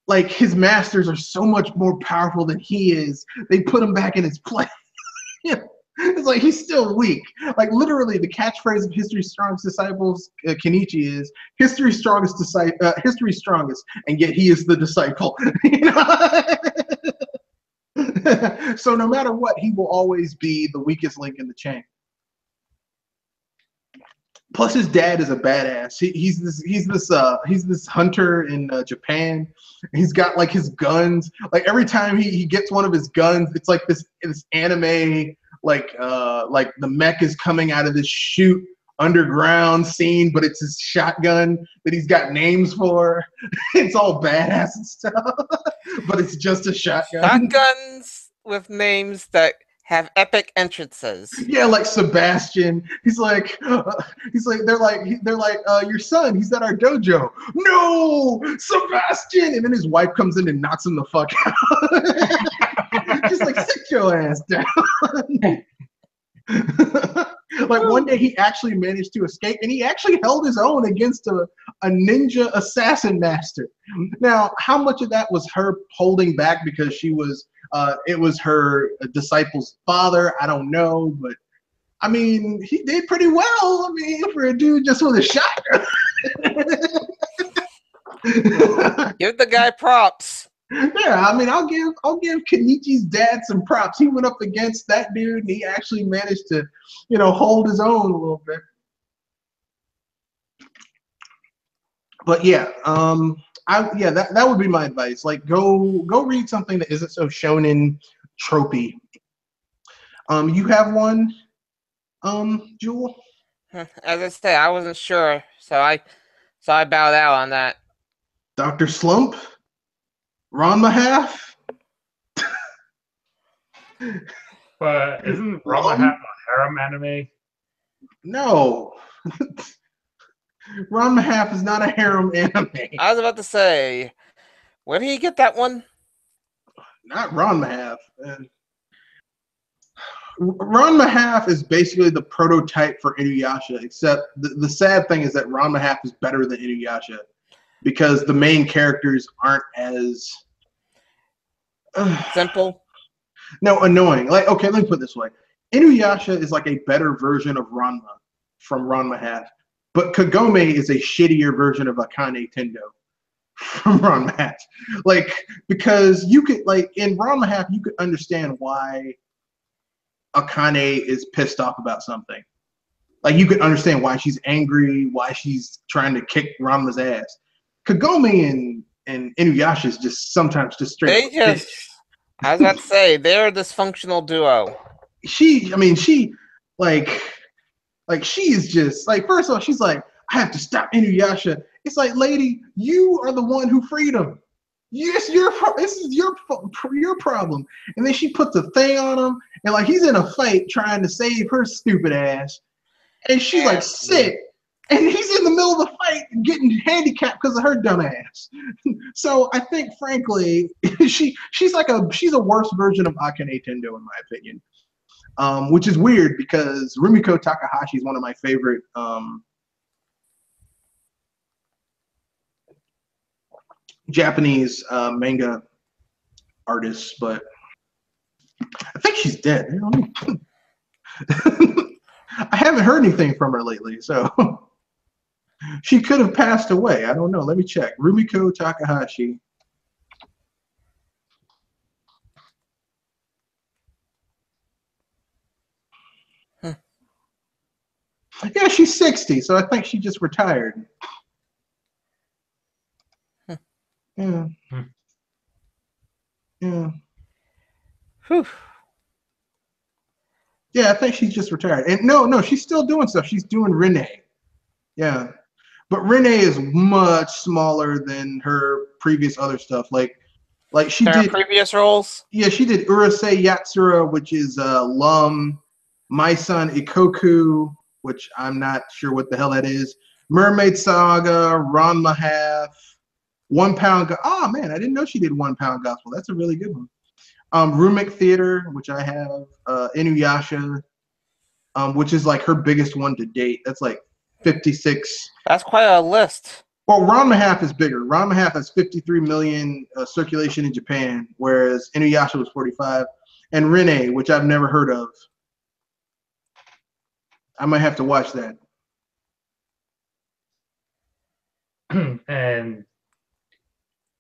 Like, his masters are so much more powerful than he is. They put him back in his place. It's like, he's still weak. Like, literally, the catchphrase of History's Strongest Disciples, Kenichi, is, History's strongest, and yet he is the disciple. So no matter what, he will always be the weakest link in the chain. Plus, his dad is a badass. He's this hunter in Japan. He's got like his guns. Like every time he gets one of his guns, it's like this anime like the mech is coming out of this chute underground scene, but it's his shotgun that he's got names for. It's all badass and stuff, but it's just a shotgun. Shotguns with names that have epic entrances. Yeah, like Sebastian. He's like, they're like, your son, he's at our dojo. No, Sebastian! And then his wife comes in and knocks him the fuck out. Just like, sit your ass down. Like one day he actually managed to escape, and he actually held his own against a ninja assassin master. Now, how much of that was her holding back because she was it was her disciple's father? I don't know, but I mean, he did pretty well. I mean, for a dude just with a shotgun. Give the guy props. Yeah, I mean, I'll give Kenichi's dad some props. He went up against that dude, and he actually managed to, hold his own a little bit. But yeah, that would be my advice. Like, go read something that isn't so shonen tropey. You have one, Jewel? As I said, I wasn't sure, so I bowed out on that. Dr. Slump? Ron Mahaff? But isn't Ron Mahaff a harem anime? No. Ranma Half is not a harem anime. I was about to say, where did he get that one? Not Ranma Half. Ranma Half is basically the prototype for Inuyasha, except the sad thing is that Ranma Half is better than Inuyasha because the main characters aren't as Simple. no, annoying. Like, okay, let me put it this way. Inuyasha is like a better version of Ranma from Ranma Half, but Kagome is a shittier version of Akane Tendo from Ranma Half. Like, because you could, like, in Ranma Half, you could understand why Akane is pissed off about something. Like, you could understand why she's angry, why she's trying to kick Ranma's ass. Kagome and Inuyasha is just sometimes just straight. I was about to say, they're a dysfunctional duo. She is just like, first of all, she's like, I have to stop Inuyasha. It's like, lady, you are the one who freed him. Yes, this is your problem. And then she puts a thing on him, and like he's in a fight trying to save her stupid ass, and she's like sick, and he's in the middle of the fight getting handicapped because of her dumb ass. So I think, frankly, she's a worse version of Akane Tendo in my opinion. Which is weird because Rumiko Takahashi is one of my favorite Japanese manga artists, but I think she's dead. You know? I haven't heard anything from her lately, so she could have passed away. I don't know. Let me check. Rumiko Takahashi. Yeah, she's 60, so I think she just retired. Yeah. Yeah. Whew. Yeah, I think she's just retired. And no, she's still doing stuff. She's doing Renee. Yeah. But Renee is much smaller than her previous other stuff. Like she did previous roles. Yeah, she did Urusei Yatsura, which is Lum, My Son Ikoku, which I'm not sure what the hell that is. Mermaid Saga, Ranma Half, 1 Pound. Oh man, I didn't know she did 1 Pound Gospel. That's a really good one. Rumik Theater, which I have. Inuyasha, which is like her biggest one to date. That's like 56. That's quite a list. Well, Ranma Half is bigger. Ranma Half has 53 million circulation in Japan, whereas Inuyasha was 45. And Renee, which I've never heard of. I might have to watch that. And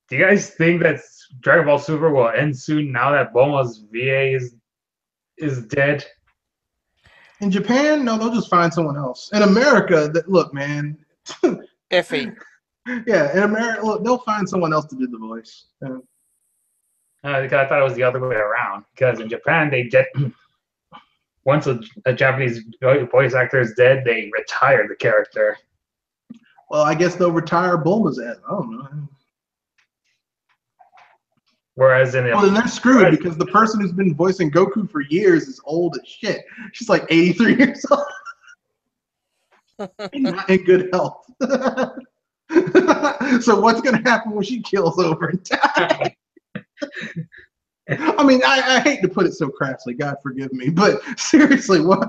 do you guys think that Dragon Ball Super will end soon now that Bulma's VA is dead? In Japan, no, they'll just find someone else. In America, look, man. Iffy. Yeah, in America, look, they'll find someone else to do the voice. Yeah. I thought it was the other way around. Because in Japan, they get once a Japanese voice actor is dead, they retire the character. Well, I guess they'll retire Bulma's ass. I don't know. Whereas then they're screwed because the person who's been voicing Goku for years is old as shit. She's like 83 years old. Not in good health. So what's going to happen when she kills over and dies? I mean, I hate to put it so crassly. God forgive me. But seriously, what?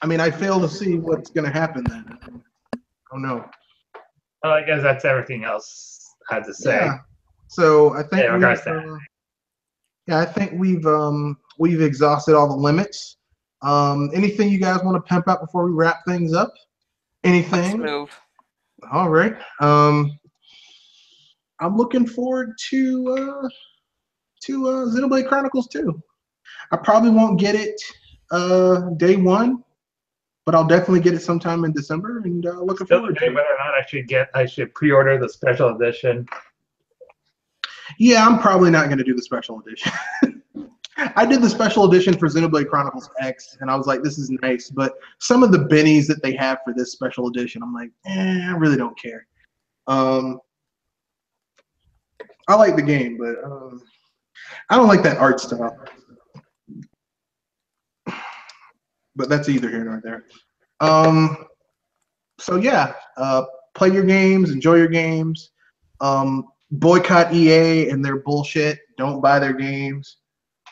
I mean, I fail to see what's going to happen then. Oh no. Well, I guess that's everything else I had to say. Yeah. So I think I think we've exhausted all the limits. Anything you guys want to pimp out before we wrap things up? Anything? Let's move. All right. I'm looking forward to Xenoblade Chronicles 2. I probably won't get it day one, but I'll definitely get it sometime in December, and looking forward to it. Whether or not I should pre-order the special edition. Yeah, I'm probably not going to do the special edition. I did the special edition for Xenoblade Chronicles X, and I was like, this is nice, but some of the bennies that they have for this special edition, I'm like, I really don't care. I like the game, but I don't like that art style. But that's either here nor there. So yeah, play your games, enjoy your games. Boycott EA and their bullshit. Don't buy their games.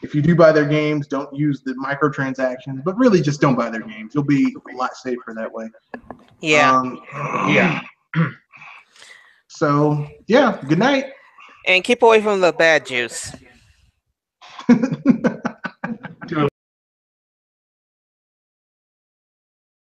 If you do buy their games, don't use the microtransactions. But really, just don't buy their games. You'll be a lot safer that way. Yeah. Yeah. So yeah, good night. And keep away from the bad juice.